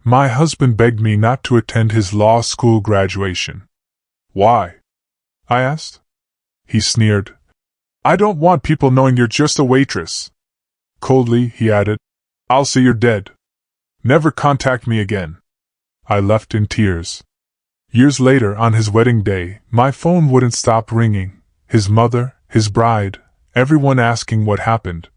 My husband begged me not to attend his law school graduation. Why? I asked. He sneered. I don't want people knowing you're just a waitress. Coldly, he added, I'll say you're dead. Never contact me again. I left in tears. Years later, on his wedding day, my phone wouldn't stop ringing. His mother, his bride, everyone asking what happened.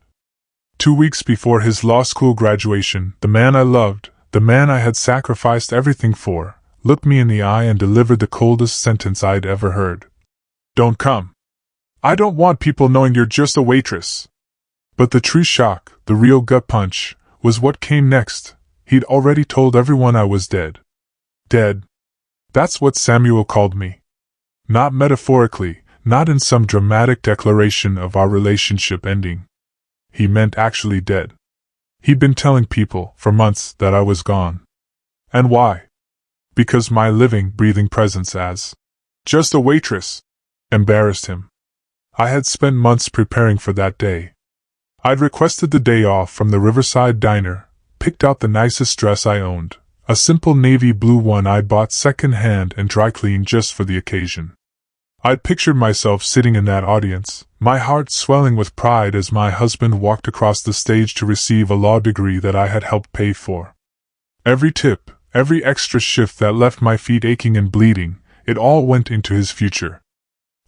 2 weeks before his law school graduation, the man I loved, the man I had sacrificed everything for, looked me in the eye and delivered the coldest sentence I'd ever heard. Don't come. I don't want people knowing you're just a waitress. But the true shock, the real gut punch, was what came next. He'd already told everyone I was dead. Dead. That's what Samuel called me. Not metaphorically, not in some dramatic declaration of our relationship ending. He meant actually dead. He'd been telling people, for months, that I was gone. And why? Because my living, breathing presence as just a waitress embarrassed him. I had spent months preparing for that day. I'd requested the day off from the Riverside Diner, picked out the nicest dress I owned, a simple navy blue one I'd bought second-hand and dry-cleaned just for the occasion. I'd pictured myself sitting in that audience, my heart swelling with pride as my husband walked across the stage to receive a law degree that I had helped pay for. Every tip, every extra shift that left my feet aching and bleeding, it all went into his future.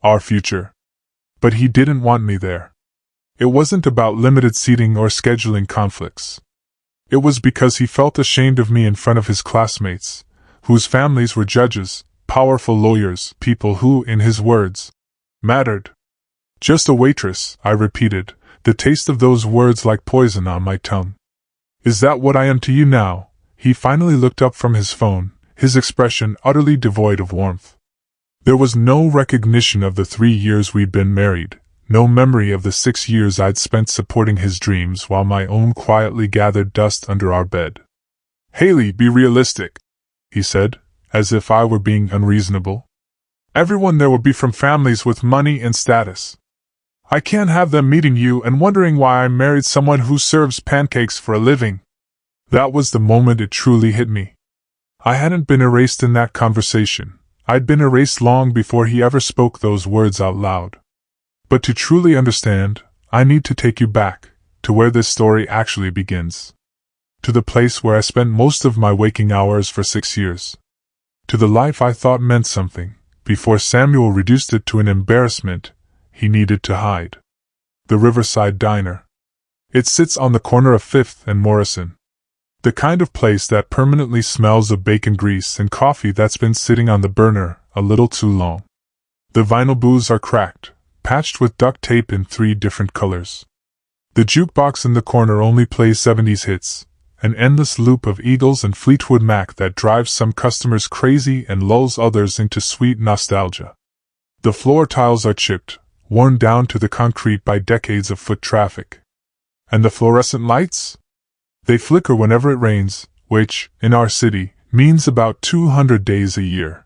Our future. But he didn't want me there. It wasn't about limited seating or scheduling conflicts. It was because he felt ashamed of me in front of his classmates, whose families were judges, powerful lawyers, people who, in his words, mattered. Just a waitress, I repeated, the taste of those words like poison on my tongue. Is that what I am to you now? He finally looked up from his phone, his expression utterly devoid of warmth. There was no recognition of the 3 years we'd been married, no memory of the 6 years I'd spent supporting his dreams while my own quietly gathered dust under our bed. Haley, be realistic, he said, as if I were being unreasonable. Everyone there will be from families with money and status. I can't have them meeting you and wondering why I married someone who serves pancakes for a living. That was the moment it truly hit me. I hadn't been erased in that conversation. I'd been erased long before he ever spoke those words out loud. But to truly understand, I need to take you back, to where this story actually begins. To the place where I spent most of my waking hours for 6 years. To the life I thought meant something, before Samuel reduced it to an embarrassment he needed to hide. The Riverside Diner. It sits on the corner of 5th and Morrison. The kind of place that permanently smells of bacon grease and coffee that's been sitting on the burner a little too long. The vinyl booths are cracked, patched with duct tape in 3 different colors. The jukebox in the corner only plays 70s hits, an endless loop of Eagles and Fleetwood Mac that drives some customers crazy and lulls others into sweet nostalgia. The floor tiles are chipped, worn down to the concrete by decades of foot traffic. And the fluorescent lights? They flicker whenever it rains, which, in our city, means about 200 days a year.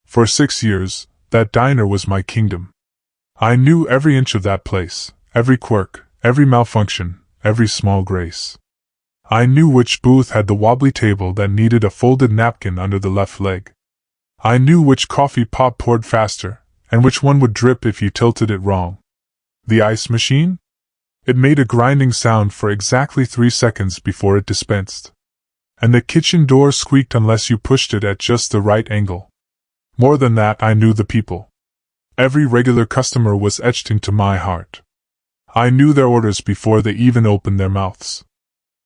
For 6 years, that diner was my kingdom. I knew every inch of that place, every quirk, every malfunction, every small grace. I knew which booth had the wobbly table that needed a folded napkin under the left leg. I knew which coffee pot poured faster, and which one would drip if you tilted it wrong. The ice machine? It made a grinding sound for exactly 3 seconds before it dispensed. And the kitchen door squeaked unless you pushed it at just the right angle. More than that, I knew the people. Every regular customer was etched into my heart. I knew their orders before they even opened their mouths.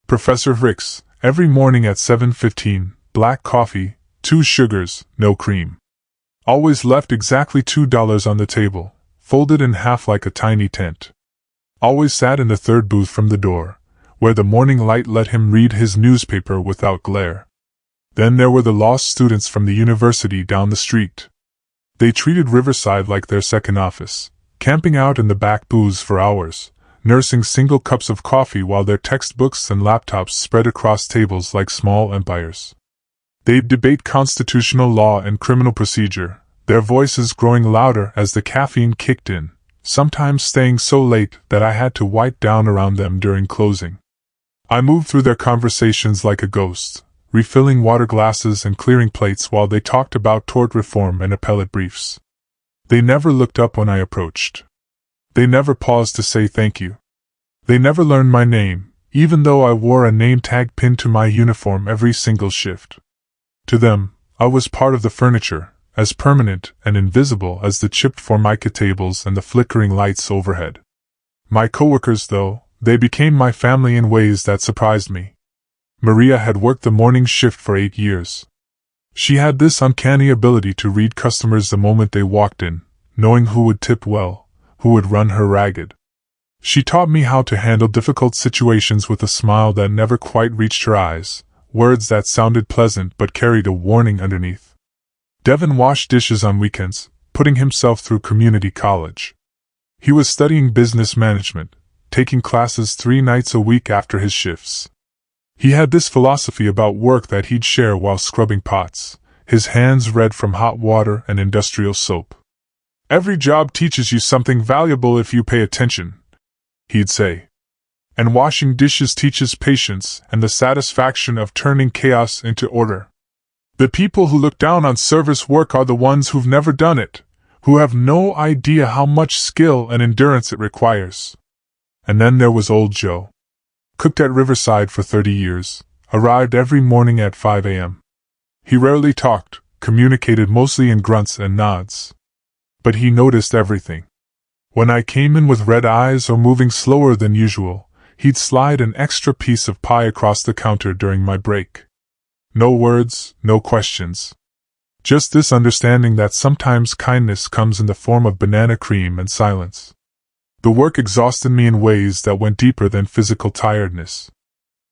Professor Ricks, every morning at 7:15, black coffee, 2 sugars, no cream. Always left exactly $2 on the table, folded in half like a tiny tent. Always sat in the 3rd booth from the door, where the morning light let him read his newspaper without glare. Then there were the law students from the university down the street. They treated Riverside like their second office, camping out in the back booths for hours, nursing single cups of coffee while their textbooks and laptops spread across tables like small empires. They'd debate constitutional law and criminal procedure, their voices growing louder as the caffeine kicked in, sometimes staying so late that I had to wipe down around them during closing. I moved through their conversations like a ghost, refilling water glasses and clearing plates while they talked about tort reform and appellate briefs. They never looked up when I approached. They never paused to say thank you. They never learned my name, even though I wore a name tag pinned to my uniform every single shift. To them, I was part of the furniture, as permanent and invisible as the chipped formica tables and the flickering lights overhead. My coworkers, though, they became my family in ways that surprised me. Maria had worked the morning shift for 8 years. She had this uncanny ability to read customers the moment they walked in, knowing who would tip well, who would run her ragged. She taught me how to handle difficult situations with a smile that never quite reached her eyes, words that sounded pleasant but carried a warning underneath. Devin washed dishes on weekends, putting himself through community college. He was studying business management, taking classes 3 nights a week after his shifts. He had this philosophy about work that he'd share while scrubbing pots, his hands red from hot water and industrial soap. "Every job teaches you something valuable if you pay attention," he'd say. "And washing dishes teaches patience and the satisfaction of turning chaos into order. The people who look down on service work are the ones who've never done it, who have no idea how much skill and endurance it requires." And then there was old Joe. Cooked at Riverside for 30 years, arrived every morning at 5 a.m. He rarely talked, communicated mostly in grunts and nods. But he noticed everything. When I came in with red eyes or moving slower than usual, he'd slide an extra piece of pie across the counter during my break. No words, no questions. Just this understanding that sometimes kindness comes in the form of banana cream and silence. The work exhausted me in ways that went deeper than physical tiredness.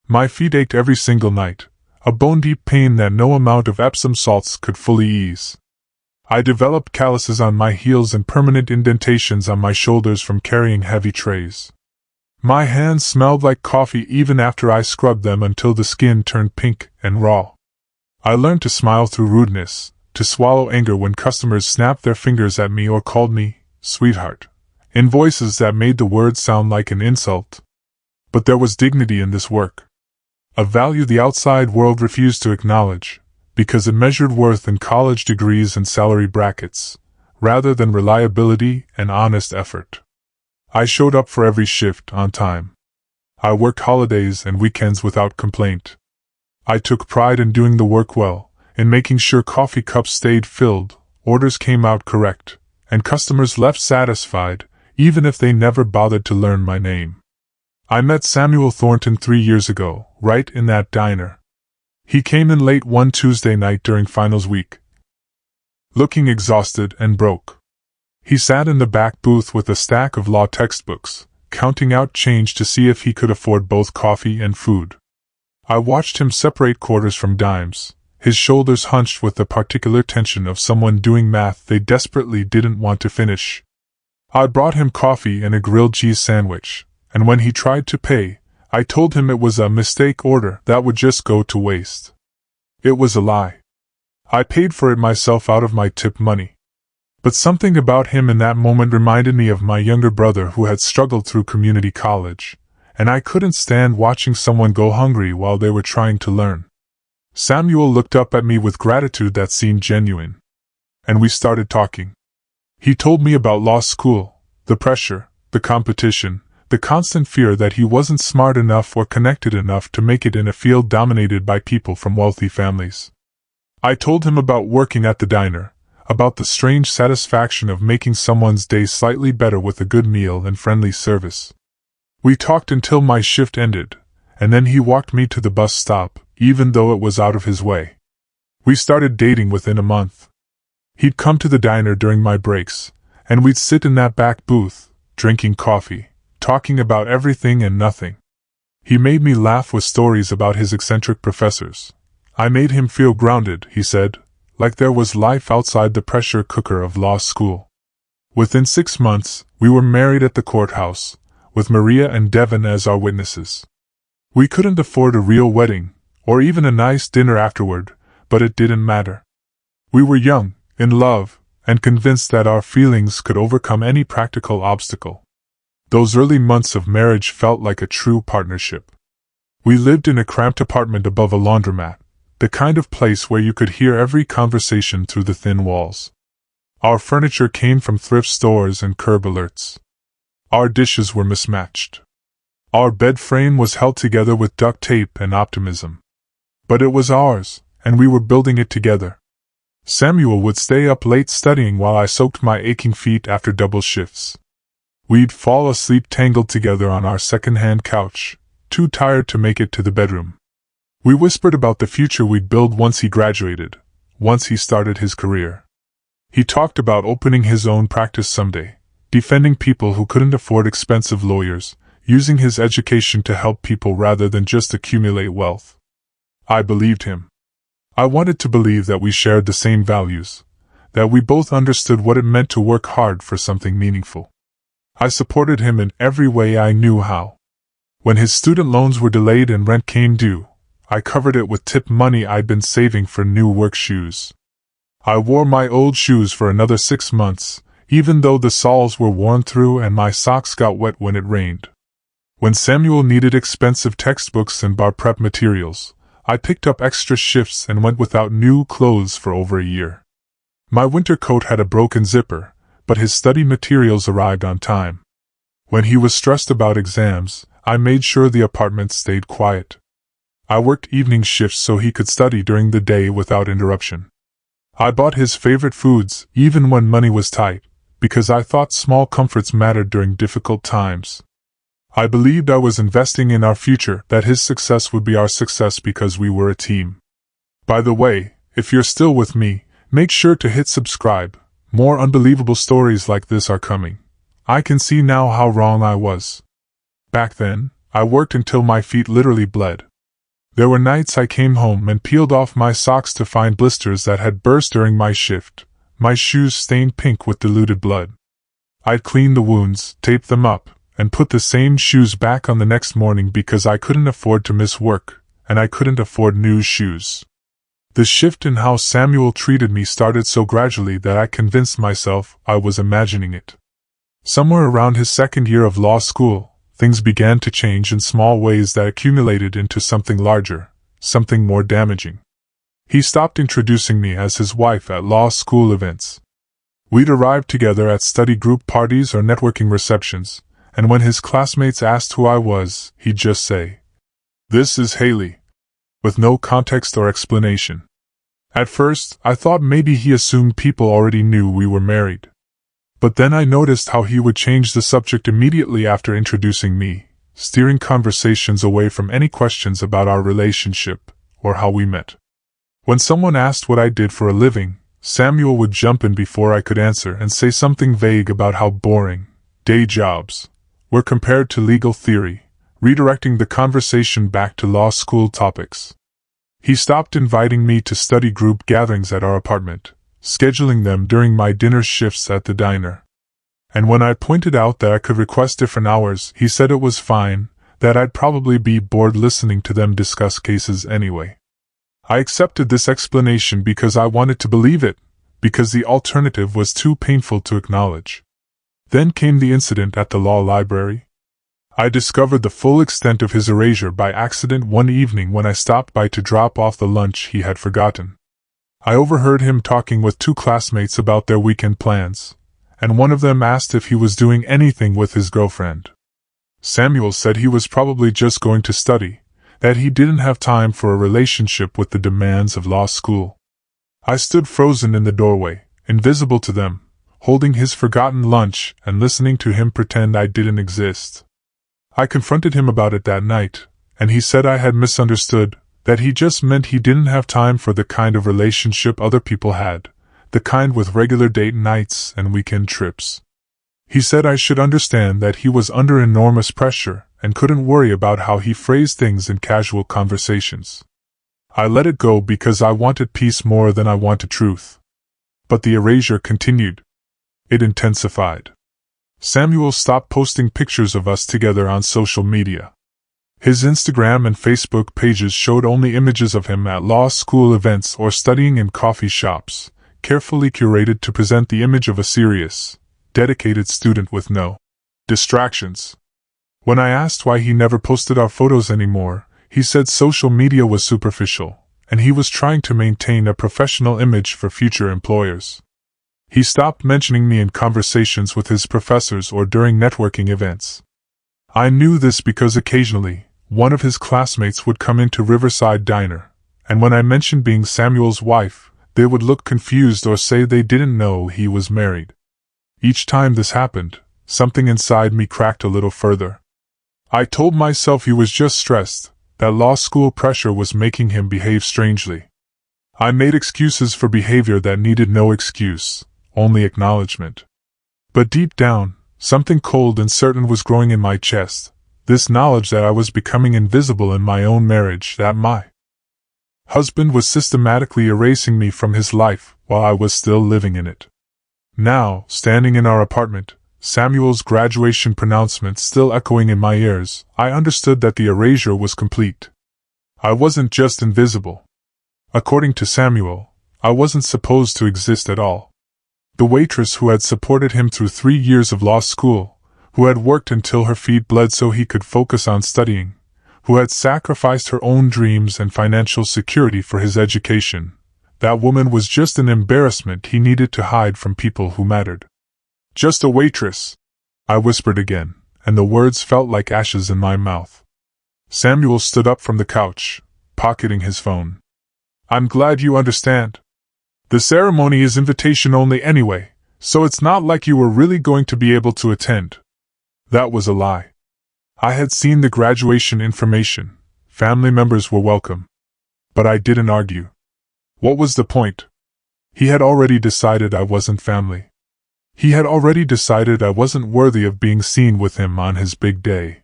My feet ached every single night, a bone-deep pain that no amount of Epsom salts could fully ease. I developed calluses on my heels and permanent indentations on my shoulders from carrying heavy trays. My hands smelled like coffee even after I scrubbed them until the skin turned pink and raw. I learned to smile through rudeness, to swallow anger when customers snapped their fingers at me or called me sweetheart, in voices that made the word sound like an insult. But there was dignity in this work. A value the outside world refused to acknowledge, because it measured worth in college degrees and salary brackets, rather than reliability and honest effort. I showed up for every shift on time. I worked holidays and weekends without complaint. I took pride in doing the work well, in making sure coffee cups stayed filled, orders came out correct, and customers left satisfied, even if they never bothered to learn my name. I met Samuel Thornton 3 years ago, right in that diner. He came in late one Tuesday night during finals week, looking exhausted and broke. He sat in the back booth with a stack of law textbooks, counting out change to see if he could afford both coffee and food. I watched him separate quarters from dimes, his shoulders hunched with the particular tension of someone doing math they desperately didn't want to finish. I brought him coffee and a grilled cheese sandwich, and when he tried to pay, I told him it was a mistake order that would just go to waste. It was a lie. I paid for it myself out of my tip money. But something about him in that moment reminded me of my younger brother who had struggled through community college, and I couldn't stand watching someone go hungry while they were trying to learn. Samuel looked up at me with gratitude that seemed genuine. And we started talking. He told me about law school, the pressure, the competition, the constant fear that he wasn't smart enough or connected enough to make it in a field dominated by people from wealthy families. I told him about working at the diner, about the strange satisfaction of making someone's day slightly better with a good meal and friendly service. We talked until my shift ended, and then he walked me to the bus stop, even though it was out of his way. We started dating within a month. He'd come to the diner during my breaks, and we'd sit in that back booth, drinking coffee, talking about everything and nothing. He made me laugh with stories about his eccentric professors. I made him feel grounded, he said, like there was life outside the pressure cooker of law school. Within 6 months, we were married at the courthouse, with Maria and Devin as our witnesses. We couldn't afford a real wedding, or even a nice dinner afterward, but it didn't matter. We were young, in love, and convinced that our feelings could overcome any practical obstacle. Those early months of marriage felt like a true partnership. We lived in a cramped apartment above a laundromat, the kind of place where you could hear every conversation through the thin walls. Our furniture came from thrift stores and curb alerts. Our dishes were mismatched. Our bed frame was held together with duct tape and optimism. But it was ours, and we were building it together. Samuel would stay up late studying while I soaked my aching feet after double shifts. We'd fall asleep tangled together on our second-hand couch, too tired to make it to the bedroom. We whispered about the future we'd build once he graduated, once he started his career. He talked about opening his own practice someday, defending people who couldn't afford expensive lawyers, using his education to help people rather than just accumulate wealth. I believed him. I wanted to believe that we shared the same values, that we both understood what it meant to work hard for something meaningful. I supported him in every way I knew how. When his student loans were delayed and rent came due, I covered it with tip money I'd been saving for new work shoes. I wore my old shoes for another 6 months, even though the soles were worn through and my socks got wet when it rained. When Samuel needed expensive textbooks and bar prep materials, I picked up extra shifts and went without new clothes for over a year. My winter coat had a broken zipper, but his study materials arrived on time. When he was stressed about exams, I made sure the apartment stayed quiet. I worked evening shifts so he could study during the day without interruption. I bought his favorite foods, even when money was tight, because I thought small comforts mattered during difficult times. I believed I was investing in our future, that his success would be our success because we were a team. By the way, if you're still with me, make sure to hit subscribe. More unbelievable stories like this are coming. I can see now how wrong I was. Back then, I worked until my feet literally bled. There were nights I came home and peeled off my socks to find blisters that had burst during my shift, my shoes stained pink with diluted blood. I'd clean the wounds, tape them up, and put the same shoes back on the next morning because I couldn't afford to miss work, and I couldn't afford new shoes. The shift in how Samuel treated me started so gradually that I convinced myself I was imagining it. Somewhere around his second year of law school, things began to change in small ways that accumulated into something larger, something more damaging. He stopped introducing me as his wife at law school events. We'd arrive together at study group parties or networking receptions, and when his classmates asked who I was, he'd just say, "This is Haley," with no context or explanation. At first, I thought maybe he assumed people already knew we were married. But then I noticed how he would change the subject immediately after introducing me, steering conversations away from any questions about our relationship or how we met. When someone asked what I did for a living, Samuel would jump in before I could answer and say something vague about how boring day jobs were compared to legal theory, redirecting the conversation back to law school topics. He stopped inviting me to study group gatherings at our apartment, scheduling them during my dinner shifts at the diner. And when I pointed out that I could request different hours, he said it was fine, that I'd probably be bored listening to them discuss cases anyway. I accepted this explanation because I wanted to believe it, because the alternative was too painful to acknowledge. Then came the incident at the law library. I discovered the full extent of his erasure by accident one evening when I stopped by to drop off the lunch he had forgotten. I overheard him talking with 2 classmates about their weekend plans, and one of them asked if he was doing anything with his girlfriend. Samuel said he was probably just going to study, that he didn't have time for a relationship with the demands of law school. I stood frozen in the doorway, invisible to them, holding his forgotten lunch and listening to him pretend I didn't exist. I confronted him about it that night, and he said I had misunderstood, that he just meant he didn't have time for the kind of relationship other people had, the kind with regular date nights and weekend trips. He said I should understand that he was under enormous pressure and couldn't worry about how he phrased things in casual conversations. I let it go because I wanted peace more than I wanted truth. But the erasure continued. It intensified. Samuel stopped posting pictures of us together on social media. His Instagram and Facebook pages showed only images of him at law school events or studying in coffee shops, carefully curated to present the image of a serious, dedicated student with no distractions. When I asked why he never posted our photos anymore, he said social media was superficial, and he was trying to maintain a professional image for future employers. He stopped mentioning me in conversations with his professors or during networking events. I knew this because occasionally, one of his classmates would come into Riverside Diner, and when I mentioned being Samuel's wife, they would look confused or say they didn't know he was married. Each time this happened, something inside me cracked a little further. I told myself he was just stressed, that law school pressure was making him behave strangely. I made excuses for behavior that needed no excuse, only acknowledgement. But deep down, something cold and certain was growing in my chest, this knowledge that I was becoming invisible in my own marriage, that my husband was systematically erasing me from his life while I was still living in it. Now, standing in our apartment, Samuel's graduation pronouncement still echoing in my ears, I understood that the erasure was complete. I wasn't just invisible. According to Samuel, I wasn't supposed to exist at all. The waitress who had supported him through 3 years of law school, who had worked until her feet bled so he could focus on studying, who had sacrificed her own dreams and financial security for his education, that woman was just an embarrassment he needed to hide from people who mattered. Just a waitress, I whispered again, and the words felt like ashes in my mouth. Samuel stood up from the couch, pocketing his phone. I'm glad you understand. The ceremony is invitation only anyway, so it's not like you were really going to be able to attend. That was a lie. I had seen the graduation information. Family members were welcome. But I didn't argue. What was the point? He had already decided I wasn't family. He had already decided I wasn't worthy of being seen with him on his big day.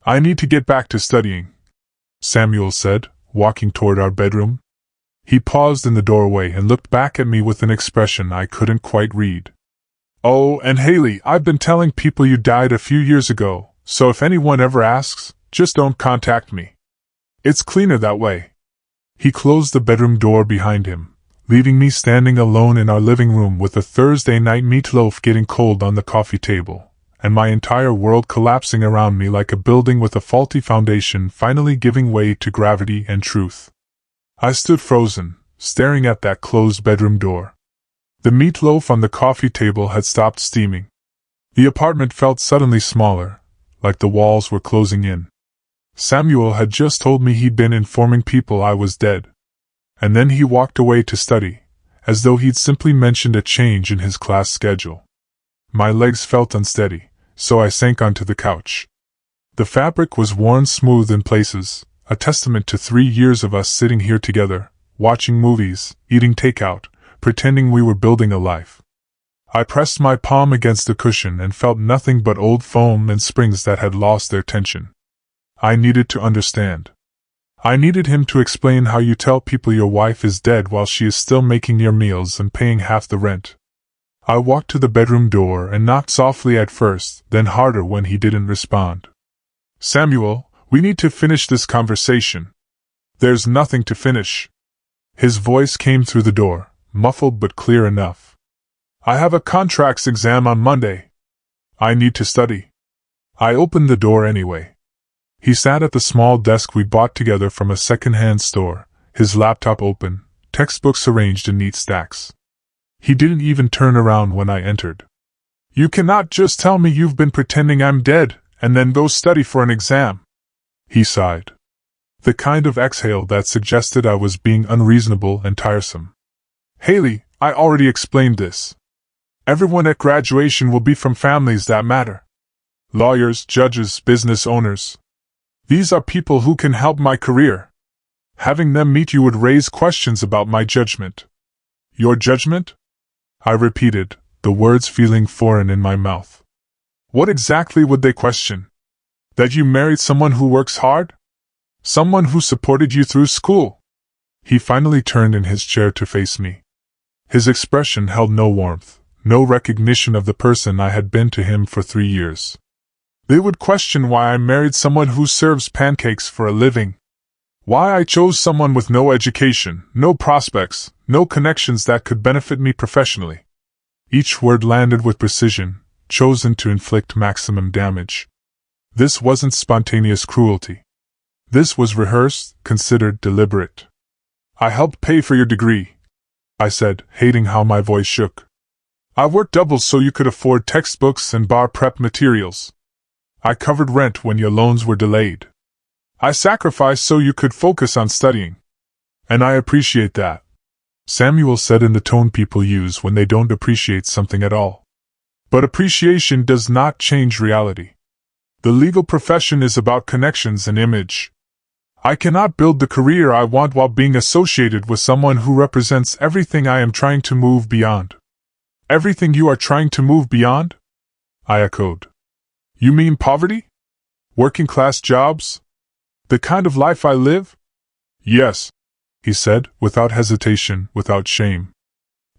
I need to get back to studying, Samuel said, walking toward our bedroom. He paused in the doorway and looked back at me with an expression I couldn't quite read. Oh, and Haley, I've been telling people you died a few years ago, so if anyone ever asks, just don't contact me. It's cleaner that way. He closed the bedroom door behind him, leaving me standing alone in our living room with a Thursday night meatloaf getting cold on the coffee table, and my entire world collapsing around me like a building with a faulty foundation finally giving way to gravity and truth. I stood frozen, staring at that closed bedroom door. The meatloaf on the coffee table had stopped steaming. The apartment felt suddenly smaller, like the walls were closing in. Samuel had just told me he'd been informing people I was dead. And then he walked away to study, as though he'd simply mentioned a change in his class schedule. My legs felt unsteady, so I sank onto the couch. The fabric was worn smooth in places, a testament to 3 years of us sitting here together, watching movies, eating takeout, pretending we were building a life. I pressed my palm against the cushion and felt nothing but old foam and springs that had lost their tension. I needed to understand. I needed him to explain how you tell people your wife is dead while she is still making your meals and paying half the rent. I walked to the bedroom door and knocked softly at first, then harder when he didn't respond. Samuel, we need to finish this conversation. There's nothing to finish. His voice came through the door, muffled but clear enough. I have a contracts exam on Monday. I need to study. I opened the door anyway. He sat at the small desk we bought together from a second-hand store, his laptop open, textbooks arranged in neat stacks. He didn't even turn around when I entered. You cannot just tell me you've been pretending I'm dead, and then go study for an exam. He sighed. The kind of exhale that suggested I was being unreasonable and tiresome. Haley, I already explained this. Everyone at graduation will be from families that matter. Lawyers, judges, business owners. These are people who can help my career. Having them meet you would raise questions about my judgment. Your judgment? I repeated, the words feeling foreign in my mouth. What exactly would they question? That you married someone who works hard? Someone who supported you through school? He finally turned in his chair to face me. His expression held no warmth, no recognition of the person I had been to him for 3 years. They would question why I married someone who serves pancakes for a living. Why I chose someone with no education, no prospects, no connections that could benefit me professionally. Each word landed with precision, chosen to inflict maximum damage. This wasn't spontaneous cruelty. This was rehearsed, considered, deliberate. I helped pay for your degree, I said, hating how my voice shook. I worked doubles so you could afford textbooks and bar prep materials. I covered rent when your loans were delayed. I sacrificed so you could focus on studying. And I appreciate that, Samuel said in the tone people use when they don't appreciate something at all. But appreciation does not change reality. The legal profession is about connections and image. I cannot build the career I want while being associated with someone who represents everything I am trying to move beyond. Everything you are trying to move beyond? I echoed. You mean poverty? Working class jobs? The kind of life I live? Yes, he said, without hesitation, without shame.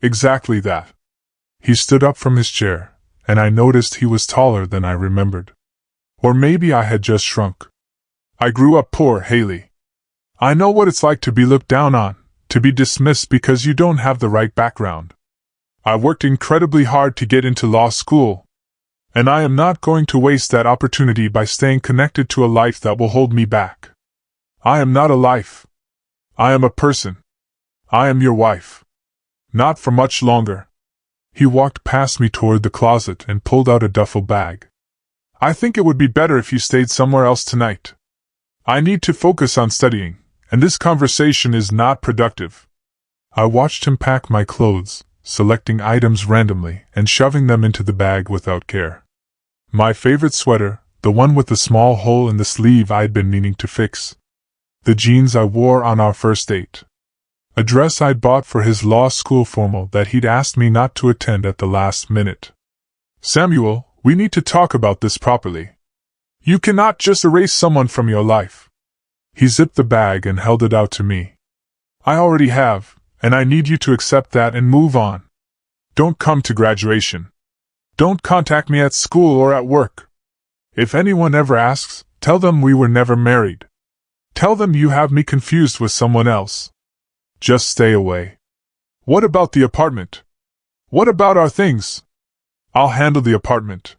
Exactly that. He stood up from his chair, and I noticed he was taller than I remembered. Or maybe I had just shrunk. I grew up poor, Haley. I know what it's like to be looked down on, to be dismissed because you don't have the right background. I worked incredibly hard to get into law school, and I am not going to waste that opportunity by staying connected to a life that will hold me back. I am not a life. I am a person. I am your wife. Not for much longer. He walked past me toward the closet and pulled out a duffel bag. I think it would be better if you stayed somewhere else tonight. I need to focus on studying, and this conversation is not productive. I watched him pack my clothes, selecting items randomly and shoving them into the bag without care. My favorite sweater, the one with the small hole in the sleeve I'd been meaning to fix. The jeans I wore on our first date. A dress I'd bought for his law school formal that he'd asked me not to attend at the last minute. Samuel, we need to talk about this properly. You cannot just erase someone from your life. He zipped the bag and held it out to me. I already have, and I need you to accept that and move on. Don't come to graduation. Don't contact me at school or at work. If anyone ever asks, tell them we were never married. Tell them you have me confused with someone else. Just stay away. What about the apartment? What about our things? I'll handle the apartment.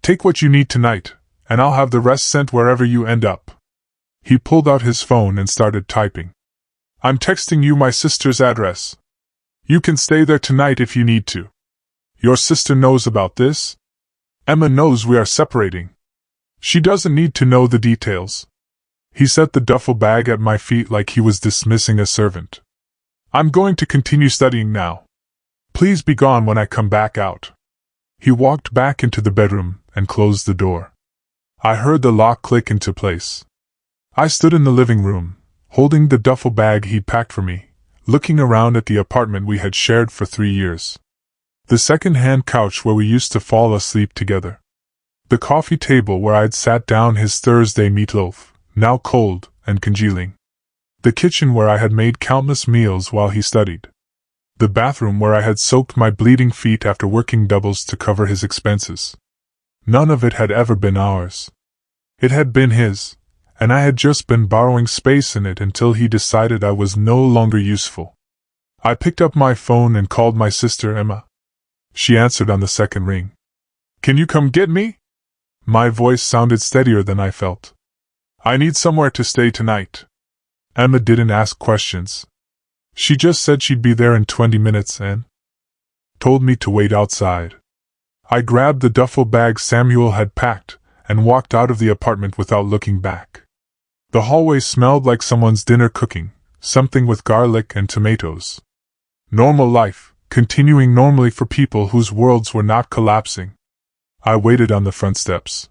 Take what you need tonight, and I'll have the rest sent wherever you end up. He pulled out his phone and started typing. I'm texting you my sister's address. You can stay there tonight if you need to. Your sister knows about this? Emma knows we are separating. She doesn't need to know the details. He set the duffel bag at my feet like he was dismissing a servant. I'm going to continue studying now. Please be gone when I come back out. He walked back into the bedroom and closed the door. I heard the lock click into place. I stood in the living room, holding the duffel bag he'd packed for me, looking around at the apartment we had shared for 3 years. The second-hand couch where we used to fall asleep together. The coffee table where I'd sat down his Thursday meatloaf, now cold and congealing. The kitchen where I had made countless meals while he studied. The bathroom where I had soaked my bleeding feet after working doubles to cover his expenses. None of it had ever been ours. It had been his, and I had just been borrowing space in it until he decided I was no longer useful. I picked up my phone and called my sister Emma. She answered on the second ring. Can you come get me? My voice sounded steadier than I felt. I need somewhere to stay tonight. Emma didn't ask questions. She just said she'd be there in 20 minutes and told me to wait outside. I grabbed the duffel bag Samuel had packed and walked out of the apartment without looking back. The hallway smelled like someone's dinner cooking, something with garlic and tomatoes. Normal life, continuing normally for people whose worlds were not collapsing. I waited on the front steps.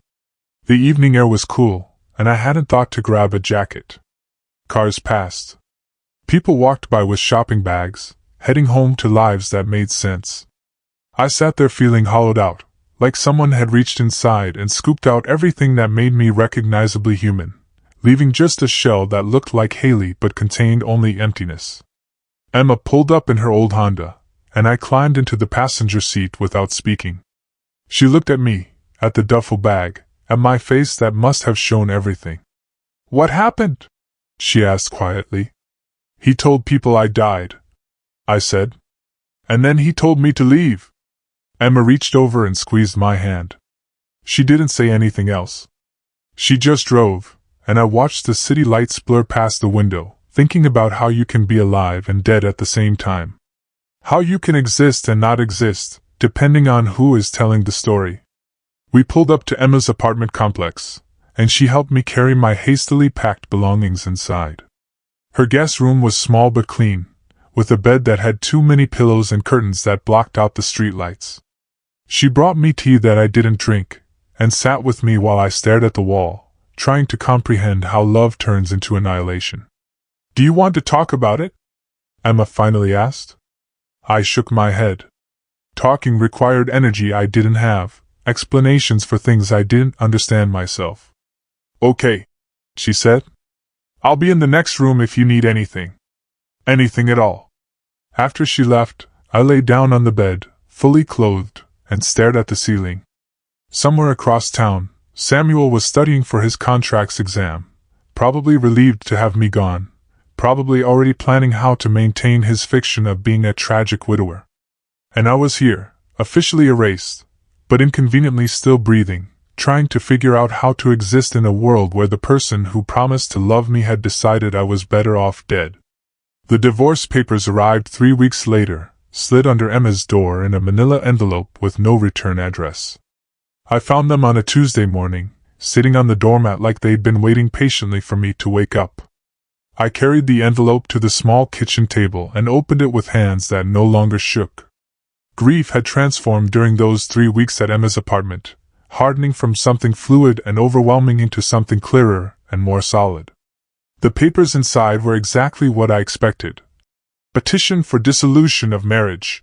The evening air was cool, and I hadn't thought to grab a jacket. Cars passed. People walked by with shopping bags, heading home to lives that made sense. I sat there feeling hollowed out, like someone had reached inside and scooped out everything that made me recognizably human, leaving just a shell that looked like Haley but contained only emptiness. Emma pulled up in her old Honda, and I climbed into the passenger seat without speaking. She looked at me, at the duffel bag, at my face that must have shown everything. What happened? She asked quietly. He told people I died, I said. And then he told me to leave. Emma reached over and squeezed my hand. She didn't say anything else. She just drove, and I watched the city lights blur past the window, thinking about how you can be alive and dead at the same time. How you can exist and not exist, depending on who is telling the story. We pulled up to Emma's apartment complex, and she helped me carry my hastily packed belongings inside. Her guest room was small but clean, with a bed that had too many pillows and curtains that blocked out the streetlights. She brought me tea that I didn't drink, and sat with me while I stared at the wall, trying to comprehend how love turns into annihilation. "Do you want to talk about it?" Emma finally asked. I shook my head. Talking required energy I didn't have, explanations for things I didn't understand myself. "Okay," she said. "I'll be in the next room if you need anything. Anything at all." After she left, I lay down on the bed, fully clothed, and stared at the ceiling. Somewhere across town, Samuel was studying for his contracts exam, probably relieved to have me gone, probably already planning how to maintain his fiction of being a tragic widower. And I was here, officially erased, but inconveniently still breathing, trying to figure out how to exist in a world where the person who promised to love me had decided I was better off dead. The divorce papers arrived 3 weeks later, slid under Emma's door in a manila envelope with no return address. I found them on a Tuesday morning, sitting on the doormat like they'd been waiting patiently for me to wake up. I carried the envelope to the small kitchen table and opened it with hands that no longer shook. Grief had transformed during those 3 weeks at Emma's apartment, hardening from something fluid and overwhelming into something clearer and more solid. The papers inside were exactly what I expected. Petition for dissolution of marriage.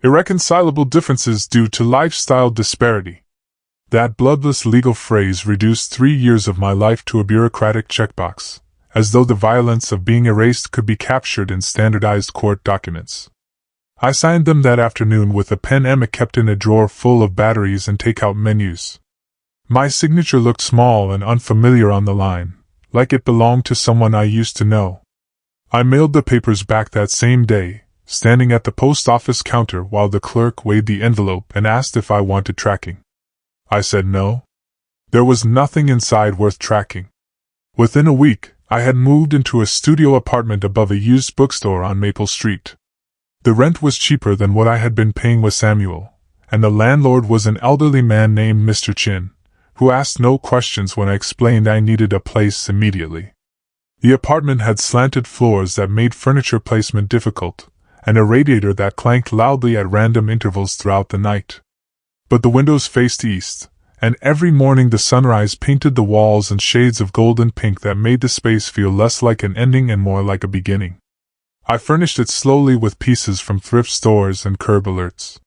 Irreconcilable differences due to lifestyle disparity. That bloodless legal phrase reduced 3 years of my life to a bureaucratic checkbox, as though the violence of being erased could be captured in standardized court documents. I signed them that afternoon with a pen Emma kept in a drawer full of batteries and takeout menus. My signature looked small and unfamiliar on the line, like it belonged to someone I used to know. I mailed the papers back that same day, standing at the post office counter while the clerk weighed the envelope and asked if I wanted tracking. I said no. There was nothing inside worth tracking. Within a week, I had moved into a studio apartment above a used bookstore on Maple Street. The rent was cheaper than what I had been paying with Samuel, and the landlord was an elderly man named Mr. Chin, who asked no questions when I explained I needed a place immediately. The apartment had slanted floors that made furniture placement difficult, and a radiator that clanked loudly at random intervals throughout the night. But the windows faced east, and every morning the sunrise painted the walls in shades of golden pink that made the space feel less like an ending and more like a beginning. I furnished it slowly with pieces from thrift stores and curb alerts.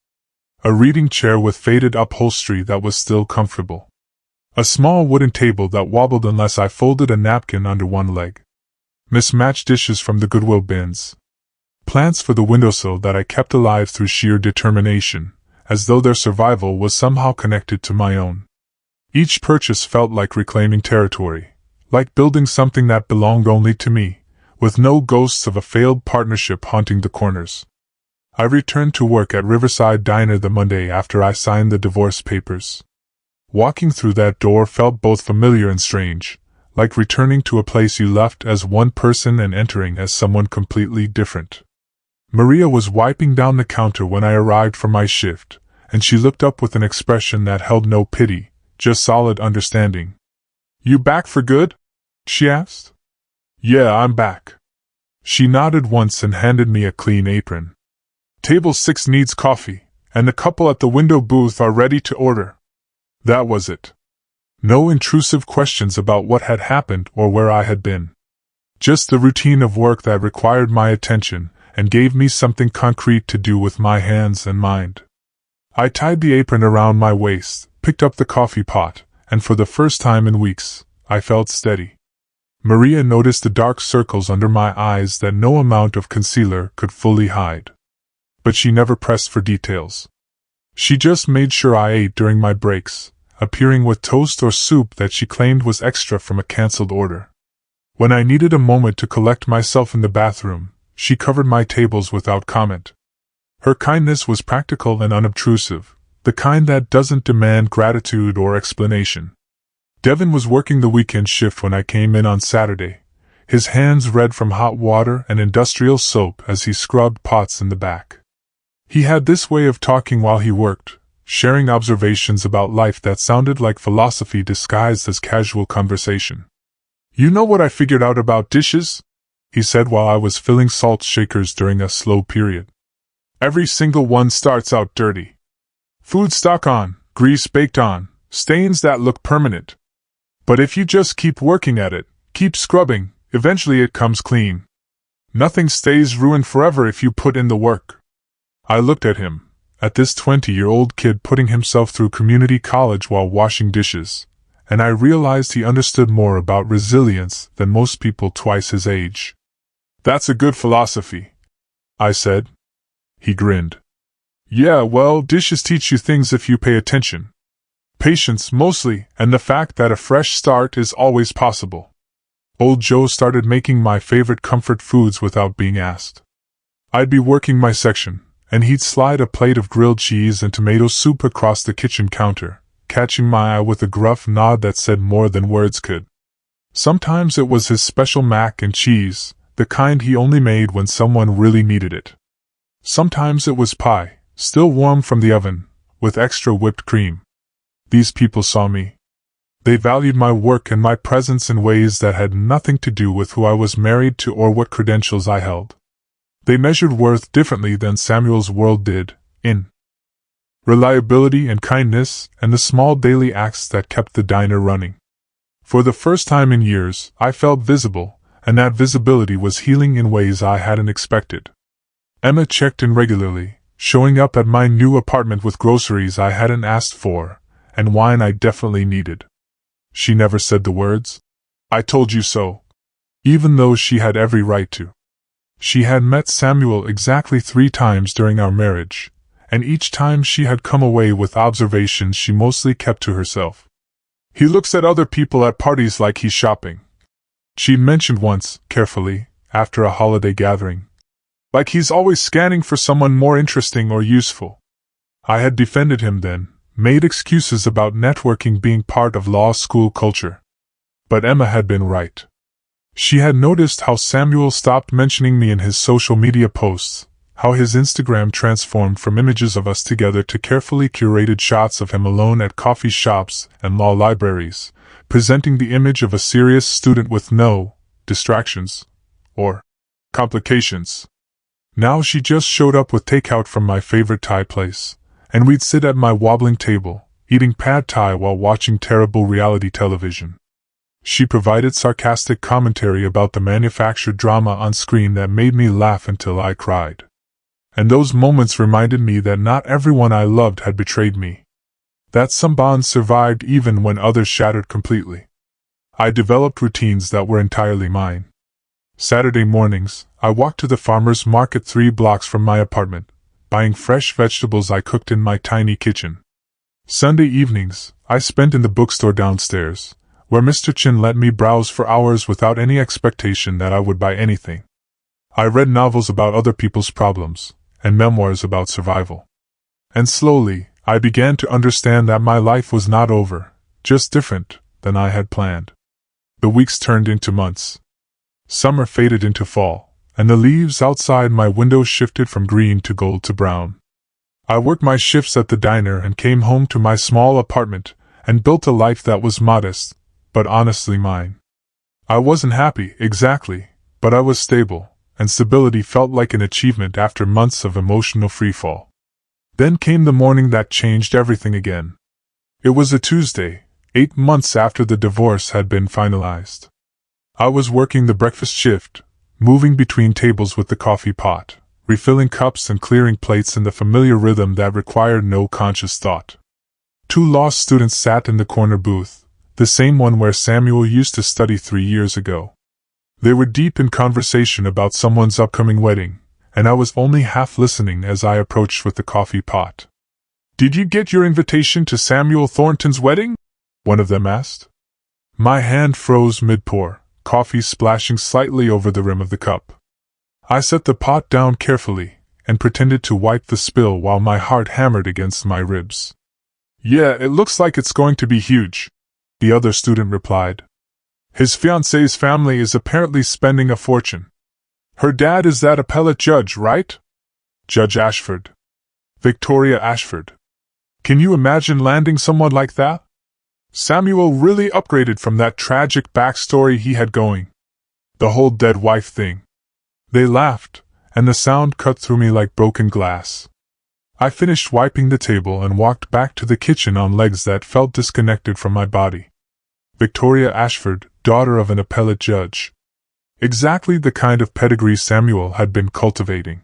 A reading chair with faded upholstery that was still comfortable. A small wooden table that wobbled unless I folded a napkin under one leg. Mismatched dishes from the Goodwill bins. Plants for the windowsill that I kept alive through sheer determination, as though their survival was somehow connected to my own. Each purchase felt like reclaiming territory, like building something that belonged only to me, with no ghosts of a failed partnership haunting the corners. I returned to work at Riverside Diner the Monday after I signed the divorce papers. Walking through that door felt both familiar and strange, like returning to a place you left as one person and entering as someone completely different. Maria was wiping down the counter when I arrived for my shift, and she looked up with an expression that held no pity, just solid understanding. "You back for good?" she asked. "Yeah, I'm back." She nodded once and handed me a clean apron. "Table 6 needs coffee, and the couple at the window booth are ready to order." That was it. No intrusive questions about what had happened or where I had been. Just the routine of work that required my attention and gave me something concrete to do with my hands and mind. I tied the apron around my waist, picked up the coffee pot, and for the first time in weeks, I felt steady. Maria noticed the dark circles under my eyes that no amount of concealer could fully hide. But she never pressed for details. She just made sure I ate during my breaks, appearing with toast or soup that she claimed was extra from a cancelled order. When I needed a moment to collect myself in the bathroom, she covered my tables without comment. Her kindness was practical and unobtrusive, the kind that doesn't demand gratitude or explanation. Devin was working the weekend shift when I came in on Saturday, his hands red from hot water and industrial soap as he scrubbed pots in the back. He had this way of talking while he worked, sharing observations about life that sounded like philosophy disguised as casual conversation. "You know what I figured out about dishes?" he said while I was filling salt shakers during a slow period. "Every single one starts out dirty. Food stuck on, grease baked on, stains that look permanent. But if you just keep working at it, keep scrubbing, eventually it comes clean. Nothing stays ruined forever if you put in the work." I looked at him, at this 20-year-old kid putting himself through community college while washing dishes, and I realized he understood more about resilience than most people twice his age. "That's a good philosophy," I said. He grinned. "Yeah, well, dishes teach you things if you pay attention. Patience, mostly, and the fact that a fresh start is always possible." Old Joe started making my favorite comfort foods without being asked. I'd be working my section, and he'd slide a plate of grilled cheese and tomato soup across the kitchen counter, catching my eye with a gruff nod that said more than words could. Sometimes it was his special mac and cheese, the kind he only made when someone really needed it. Sometimes it was pie, still warm from the oven, with extra whipped cream. These people saw me. They valued my work and my presence in ways that had nothing to do with who I was married to or what credentials I held. They measured worth differently than Samuel's world did, in reliability and kindness and the small daily acts that kept the diner running. For the first time in years, I felt visible, and that visibility was healing in ways I hadn't expected. Emma checked in regularly, showing up at my new apartment with groceries I hadn't asked for, and wine I definitely needed. She never said the words, "I told you so," even though she had every right to. She had met Samuel exactly 3 times during our marriage, and each time she had come away with observations she mostly kept to herself. "He looks at other people at parties like he's shopping," she'd mentioned once, carefully, after a holiday gathering. "Like he's always scanning for someone more interesting or useful." I had defended him then, made excuses about networking being part of law school culture. But Emma had been right. She had noticed how Samuel stopped mentioning me in his social media posts, how his Instagram transformed from images of us together to carefully curated shots of him alone at coffee shops and law libraries, presenting the image of a serious student with no distractions or complications. Now she just showed up with takeout from my favorite Thai place, and we'd sit at my wobbling table, eating pad Thai while watching terrible reality television. She provided sarcastic commentary about the manufactured drama on screen that made me laugh until I cried. And those moments reminded me that not everyone I loved had betrayed me. That some bonds survived even when others shattered completely. I developed routines that were entirely mine. Saturday mornings, I walked to the farmer's market 3 blocks from my apartment, buying fresh vegetables I cooked in my tiny kitchen. Sunday evenings, I spent in the bookstore downstairs, where Mr. Chin let me browse for hours without any expectation that I would buy anything. I read novels about other people's problems, and memoirs about survival. And slowly, I began to understand that my life was not over, just different than I had planned. The weeks turned into months. Summer faded into fall, and the leaves outside my window shifted from green to gold to brown. I worked my shifts at the diner and came home to my small apartment, and built a life that was modest, but honestly mine. I wasn't happy, exactly, but I was stable, and stability felt like an achievement after months of emotional freefall. Then came the morning that changed everything again. It was a Tuesday, 8 months after the divorce had been finalized. I was working the breakfast shift, moving between tables with the coffee pot, refilling cups and clearing plates in the familiar rhythm that required no conscious thought. 2 law students sat in the corner booth, the same one where Samuel used to study 3 years ago. They were deep in conversation about someone's upcoming wedding, and I was only half listening as I approached with the coffee pot. "Did you get your invitation to Samuel Thornton's wedding?" one of them asked. My hand froze mid-pour, coffee splashing slightly over the rim of the cup. I set the pot down carefully, and pretended to wipe the spill while my heart hammered against my ribs. "Yeah, it looks like it's going to be huge," the other student replied. His fiancée's family is apparently spending a fortune. Her dad is that appellate judge, right? Judge Ashford. Victoria Ashford. Can you imagine landing someone like that? Samuel really upgraded from that tragic backstory he had going. The whole dead wife thing. They laughed, and the sound cut through me like broken glass. I finished wiping the table and walked back to the kitchen on legs that felt disconnected from my body. Victoria Ashford, daughter of an appellate judge. Exactly the kind of pedigree Samuel had been cultivating.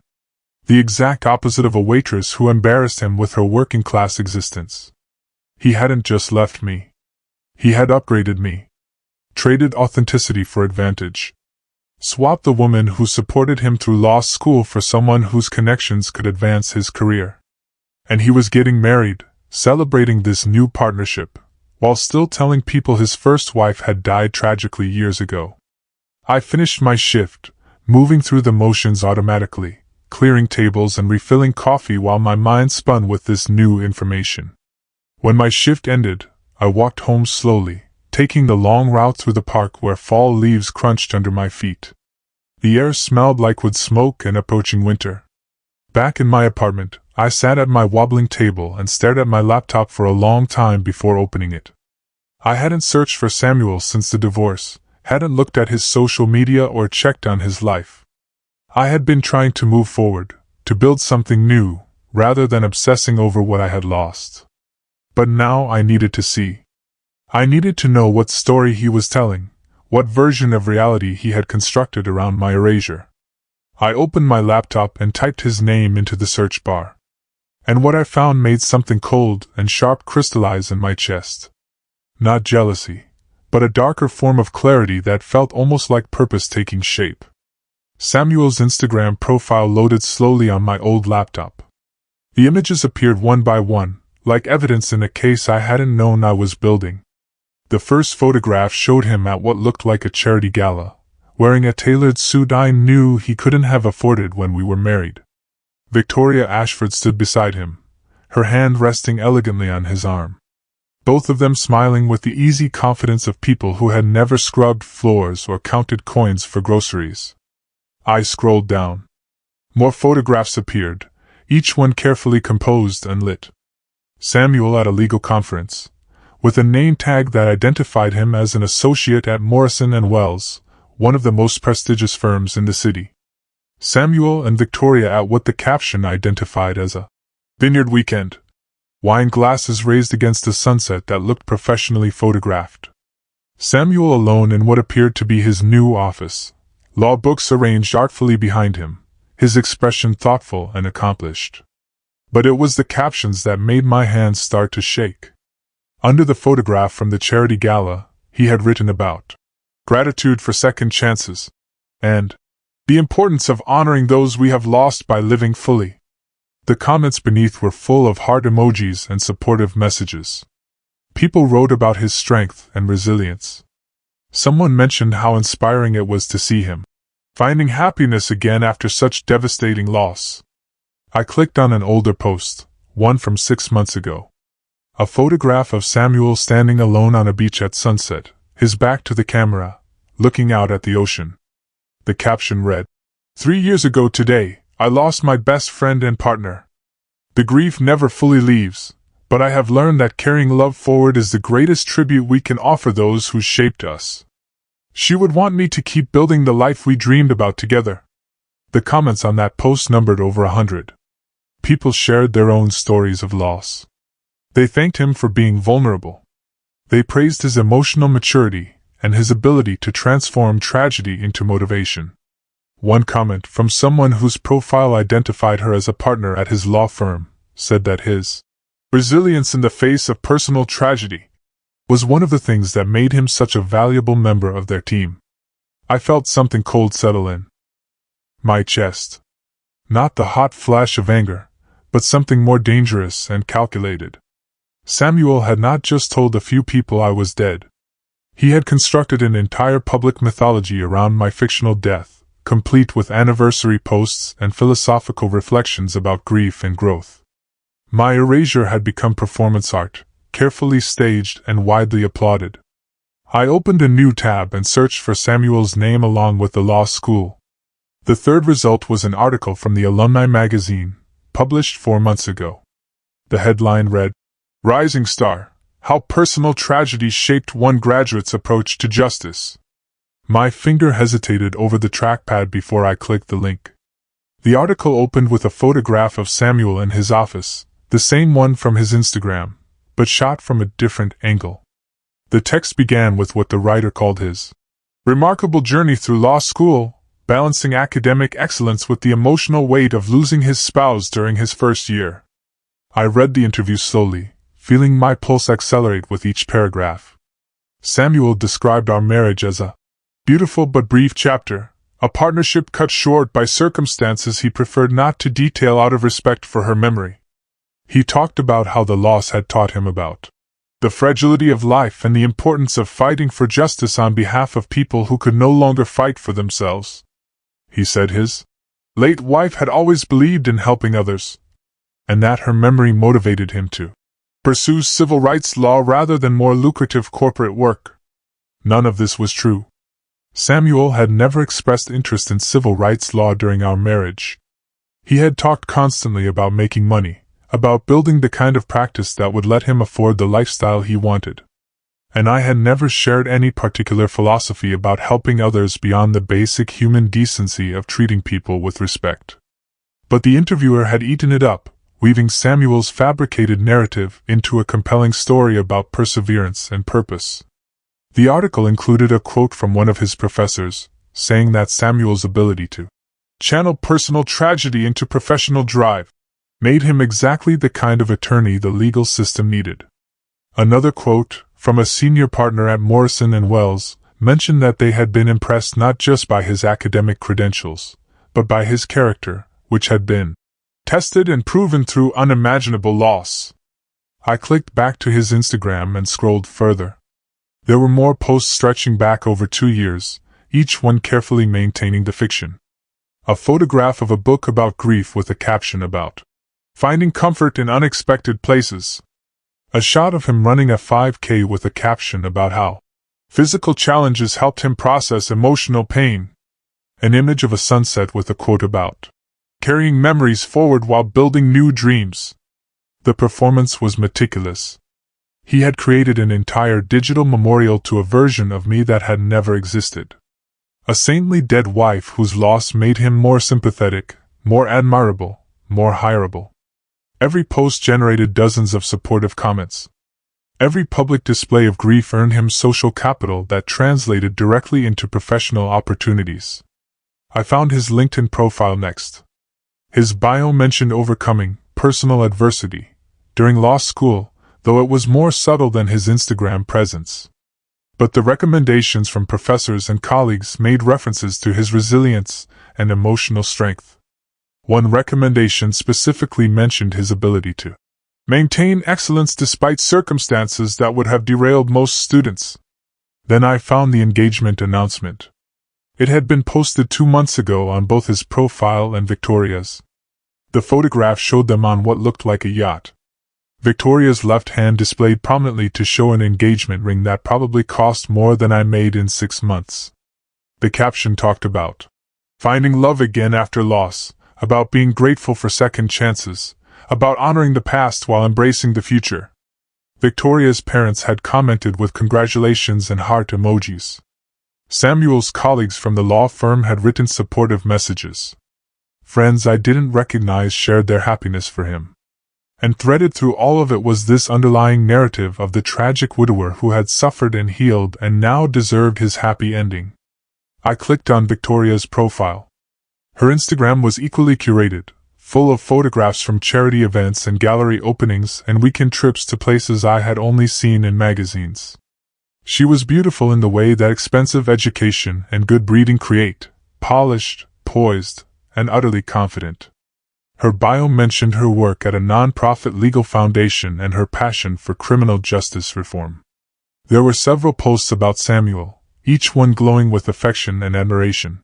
The exact opposite of a waitress who embarrassed him with her working-class existence. He hadn't just left me. He had upgraded me. Traded authenticity for advantage. Swapped the woman who supported him through law school for someone whose connections could advance his career. And he was getting married, celebrating this new partnership, while still telling people his first wife had died tragically years ago. I finished my shift, moving through the motions automatically, clearing tables and refilling coffee while my mind spun with this new information. When my shift ended, I walked home slowly, taking the long route through the park where fall leaves crunched under my feet. The air smelled like wood smoke and approaching winter. Back in my apartment, I sat at my wobbling table and stared at my laptop for a long time before opening it. I hadn't searched for Samuel since the divorce, hadn't looked at his social media or checked on his life. I had been trying to move forward, to build something new, rather than obsessing over what I had lost. But now I needed to see. I needed to know what story he was telling, what version of reality he had constructed around my erasure. I opened my laptop and typed his name into the search bar. And what I found made something cold and sharp crystallize in my chest. Not jealousy, but a darker form of clarity that felt almost like purpose taking shape. Samuel's Instagram profile loaded slowly on my old laptop. The images appeared one by one, like evidence in a case I hadn't known I was building. The first photograph showed him at what looked like a charity gala, wearing a tailored suit I knew he couldn't have afforded when we were married. Victoria Ashford stood beside him, her hand resting elegantly on his arm. Both of them smiling with the easy confidence of people who had never scrubbed floors or counted coins for groceries. I scrolled down. More photographs appeared, each one carefully composed and lit. Samuel at a legal conference, with a name tag that identified him as an associate at Morrison & Wells, one of the most prestigious firms in the city. Samuel and Victoria at what the caption identified as a vineyard weekend. Wine glasses raised against a sunset that looked professionally photographed. Samuel alone in what appeared to be his new office, law books arranged artfully behind him, his expression thoughtful and accomplished. But it was the captions that made my hands start to shake. Under the photograph from the charity gala, he had written about gratitude for second chances, and the importance of honoring those we have lost by living fully. The comments beneath were full of heart emojis and supportive messages. People wrote about his strength and resilience. Someone mentioned how inspiring it was to see him finding happiness again after such devastating loss. I clicked on an older post, one from 6 months ago. A photograph of Samuel standing alone on a beach at sunset, his back to the camera, looking out at the ocean. The caption read, 3 years ago today, I lost my best friend and partner. The grief never fully leaves, but I have learned that carrying love forward is the greatest tribute we can offer those who shaped us. She would want me to keep building the life we dreamed about together. The comments on that post numbered over 100. People shared their own stories of loss. They thanked him for being vulnerable. They praised his emotional maturity and his ability to transform tragedy into motivation. One comment from someone whose profile identified her as a partner at his law firm said that his resilience in the face of personal tragedy was one of the things that made him such a valuable member of their team. I felt something cold settle in my chest. Not the hot flash of anger, but something more dangerous and calculated. Samuel had not just told a few people I was dead. He had constructed an entire public mythology around my fictional death, complete with anniversary posts and philosophical reflections about grief and growth. My erasure had become performance art, carefully staged and widely applauded. I opened a new tab and searched for Samuel's name along with the law school. The third result was an article from the Alumni magazine, published 4 months ago. The headline read, "Rising Star: How Personal Tragedy Shaped One Graduate's Approach to Justice." My finger hesitated over the trackpad before I clicked the link. The article opened with a photograph of Samuel in his office, the same one from his Instagram, but shot from a different angle. The text began with what the writer called his remarkable journey through law school, balancing academic excellence with the emotional weight of losing his spouse during his first year. I read the interview slowly, feeling my pulse accelerate with each paragraph. Samuel described our marriage as a beautiful but brief chapter, a partnership cut short by circumstances he preferred not to detail out of respect for her memory. He talked about how the loss had taught him about the fragility of life and the importance of fighting for justice on behalf of people who could no longer fight for themselves. He said his late wife had always believed in helping others, and that her memory motivated him to pursue civil rights law rather than more lucrative corporate work. None of this was true. Samuel had never expressed interest in civil rights law during our marriage. He had talked constantly about making money, about building the kind of practice that would let him afford the lifestyle he wanted. And I had never shared any particular philosophy about helping others beyond the basic human decency of treating people with respect. But the interviewer had eaten it up, weaving Samuel's fabricated narrative into a compelling story about perseverance and purpose. The article included a quote from one of his professors, saying that Samuel's ability to channel personal tragedy into professional drive made him exactly the kind of attorney the legal system needed. Another quote, from a senior partner at Morrison & Wells, mentioned that they had been impressed not just by his academic credentials, but by his character, which had been tested and proven through unimaginable loss. I clicked back to his Instagram and scrolled further. There were more posts stretching back over 2 years, each one carefully maintaining the fiction. A photograph of a book about grief with a caption about finding comfort in unexpected places. A shot of him running a 5K with a caption about how physical challenges helped him process emotional pain. An image of a sunset with a quote about carrying memories forward while building new dreams. The performance was meticulous. He had created an entire digital memorial to a version of me that had never existed. A saintly dead wife whose loss made him more sympathetic, more admirable, more hireable. Every post generated dozens of supportive comments. Every public display of grief earned him social capital that translated directly into professional opportunities. I found his LinkedIn profile next. His bio mentioned overcoming personal adversity during law school, though it was more subtle than his Instagram presence. But the recommendations from professors and colleagues made references to his resilience and emotional strength. One recommendation specifically mentioned his ability to maintain excellence despite circumstances that would have derailed most students. Then I found the engagement announcement. It had been posted 2 months ago on both his profile and Victoria's. The photograph showed them on what looked like a yacht. Victoria's left hand displayed prominently to show an engagement ring that probably cost more than I made in 6 months. The caption talked about finding love again after loss, about being grateful for second chances, about honoring the past while embracing the future. Victoria's parents had commented with congratulations and heart emojis. Samuel's colleagues from the law firm had written supportive messages. Friends I didn't recognize shared their happiness for him. And threaded through all of it was this underlying narrative of the tragic widower who had suffered and healed and now deserved his happy ending. I clicked on Victoria's profile. Her Instagram was equally curated, full of photographs from charity events and gallery openings and weekend trips to places I had only seen in magazines. She was beautiful in the way that expensive education and good breeding create, polished, poised, and utterly confident. Her bio mentioned her work at a non-profit legal foundation and her passion for criminal justice reform. There were several posts about Samuel, each one glowing with affection and admiration.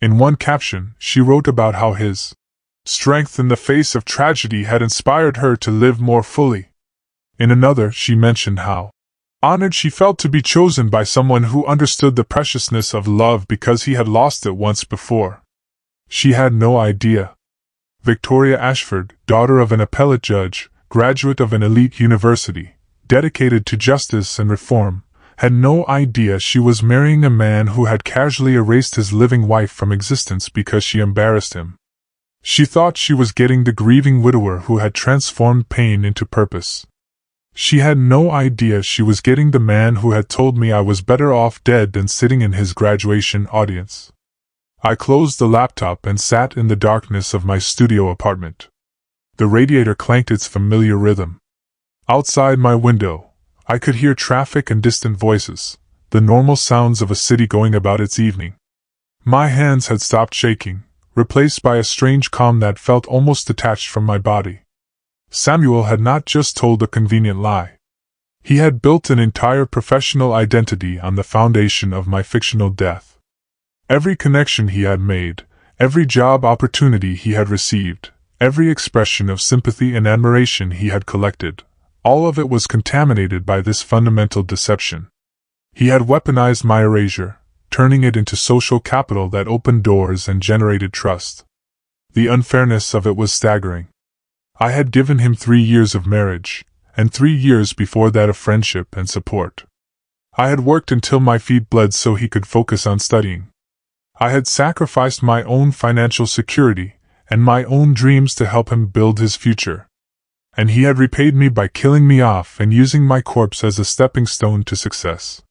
In one caption, she wrote about how his strength in the face of tragedy had inspired her to live more fully. In another, she mentioned how Honored she felt to be chosen by someone who understood the preciousness of love because he had lost it once before. She had no idea. Victoria Ashford, daughter of an appellate judge, graduate of an elite university, dedicated to justice and reform, had no idea she was marrying a man who had casually erased his living wife from existence because she embarrassed him. She thought she was getting the grieving widower who had transformed pain into purpose. She had no idea she was getting the man who had told me I was better off dead than sitting in his graduation audience. I closed the laptop and sat in the darkness of my studio apartment. The radiator clanked its familiar rhythm. Outside my window, I could hear traffic and distant voices, the normal sounds of a city going about its evening. My hands had stopped shaking, replaced by a strange calm that felt almost detached from my body. Samuel had not just told a convenient lie. He had built an entire professional identity on the foundation of my fictional death. Every connection he had made, every job opportunity he had received, every expression of sympathy and admiration he had collected, all of it was contaminated by this fundamental deception. He had weaponized my erasure, turning it into social capital that opened doors and generated trust. The unfairness of it was staggering. I had given him 3 years of marriage, and 3 years before that of friendship and support. I had worked until my feet bled so he could focus on studying. I had sacrificed my own financial security and my own dreams to help him build his future. And he had repaid me by killing me off and using my corpse as a stepping stone to success.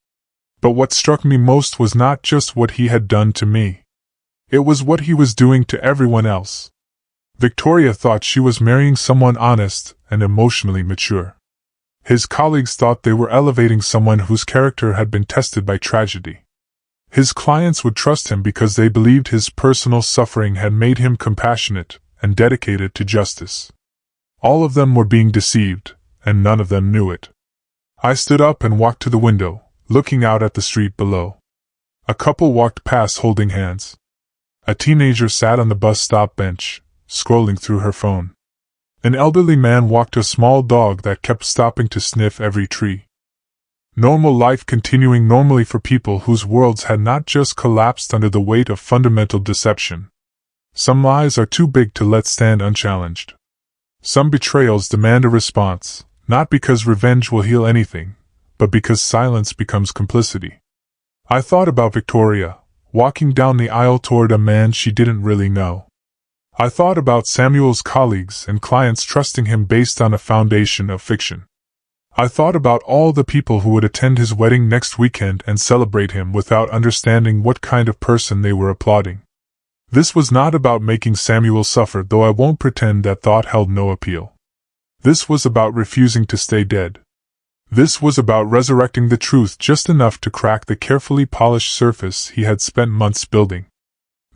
But what struck me most was not just what he had done to me. It was what he was doing to everyone else. Victoria thought she was marrying someone honest and emotionally mature. His colleagues thought they were elevating someone whose character had been tested by tragedy. His clients would trust him because they believed his personal suffering had made him compassionate and dedicated to justice. All of them were being deceived, and none of them knew it. I stood up and walked to the window, looking out at the street below. A couple walked past holding hands. A teenager sat on the bus stop bench, scrolling through her phone. An elderly man walked a small dog that kept stopping to sniff every tree. Normal life continuing normally for people whose worlds had not just collapsed under the weight of fundamental deception. Some lies are too big to let stand unchallenged. Some betrayals demand a response, not because revenge will heal anything, but because silence becomes complicity. I thought about Victoria, walking down the aisle toward a man she didn't really know. I thought about Samuel's colleagues and clients trusting him based on a foundation of fiction. I thought about all the people who would attend his wedding next weekend and celebrate him without understanding what kind of person they were applauding. This was not about making Samuel suffer, though I won't pretend that thought held no appeal. This was about refusing to stay dead. This was about resurrecting the truth just enough to crack the carefully polished surface he had spent months building.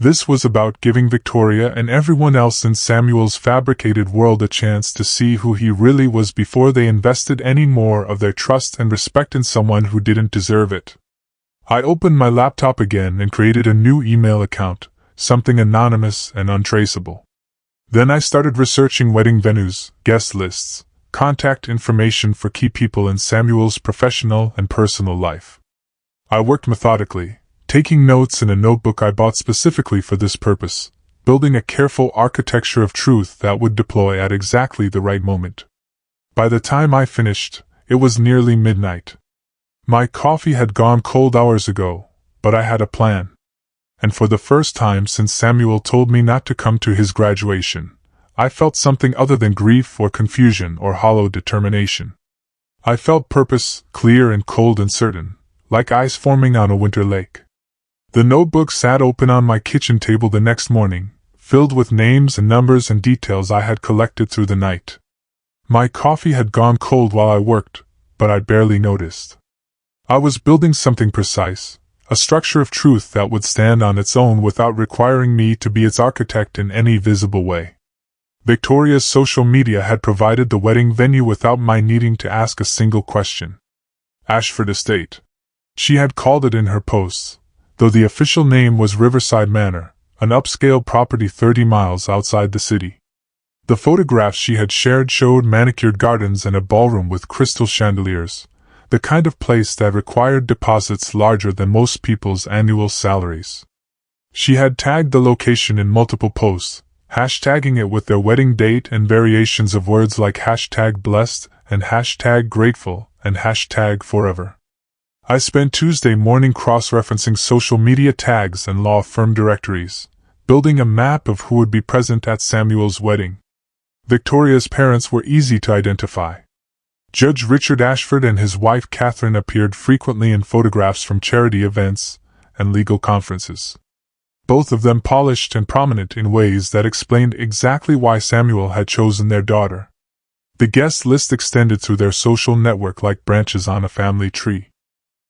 This was about giving Victoria and everyone else in Samuel's fabricated world a chance to see who he really was before they invested any more of their trust and respect in someone who didn't deserve it. I opened my laptop again and created a new email account, something anonymous and untraceable. Then I started researching wedding venues, guest lists, contact information for key people in Samuel's professional and personal life. I worked methodically, taking notes in a notebook I bought specifically for this purpose, building a careful architecture of truth that would deploy at exactly the right moment. By the time I finished, it was nearly midnight. My coffee had gone cold hours ago, but I had a plan. And for the first time since Samuel told me not to come to his graduation, I felt something other than grief or confusion or hollow determination. I felt purpose, clear and cold and certain, like ice forming on a winter lake. The notebook sat open on my kitchen table the next morning, filled with names and numbers and details I had collected through the night. My coffee had gone cold while I worked, but I barely noticed. I was building something precise, a structure of truth that would stand on its own without requiring me to be its architect in any visible way. Victoria's social media had provided the wedding venue without my needing to ask a single question. Ashford Estate. She had called it in her posts, though the official name was Riverside Manor, an upscale property 30 miles outside the city. The photographs she had shared showed manicured gardens and a ballroom with crystal chandeliers, the kind of place that required deposits larger than most people's annual salaries. She had tagged the location in multiple posts, hashtagging it with their wedding date and variations of words like #blessed and #grateful and #forever. I spent Tuesday morning cross-referencing social media tags and law firm directories, building a map of who would be present at Samuel's wedding. Victoria's parents were easy to identify. Judge Richard Ashford and his wife Catherine appeared frequently in photographs from charity events and legal conferences. Both of them polished and prominent in ways that explained exactly why Samuel had chosen their daughter. The guest list extended through their social network like branches on a family tree.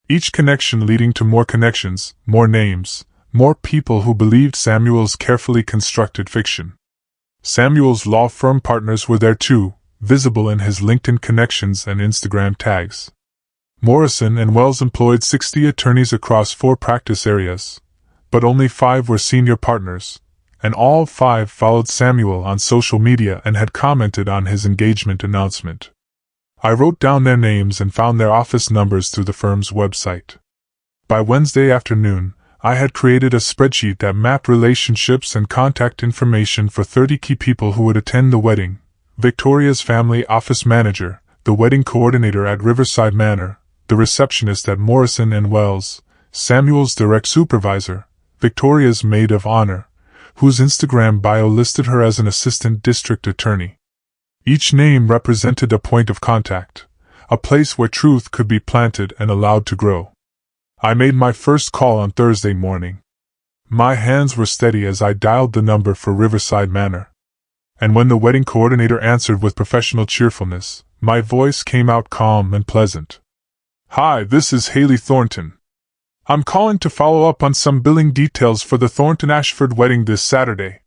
Each connection leading to more connections, more names, more people who believed Samuel's carefully constructed fiction. Samuel's law firm partners were there too, visible in his LinkedIn connections and Instagram tags. Morrison & Wells employed 60 attorneys across 4 practice areas, but only 5 were senior partners, and all 5 followed Samuel on social media and had commented on his engagement announcement. I wrote down their names and found their office numbers through the firm's website. By Wednesday afternoon, I had created a spreadsheet that mapped relationships and contact information for 30 key people who would attend the wedding: Victoria's family office manager, the wedding coordinator at Riverside Manor, the receptionist at Morrison & Wells, Samuel's direct supervisor, Victoria's maid of honor, whose Instagram bio listed her as an assistant district attorney. Each name represented a point of contact, a place where truth could be planted and allowed to grow. I made my first call on Thursday morning. My hands were steady as I dialed the number for Riverside Manor. And when the wedding coordinator answered with professional cheerfulness, my voice came out calm and pleasant. "Hi, this is Haley Thornton. I'm calling to follow up on some billing details for the Thornton-Ashford wedding this Saturday."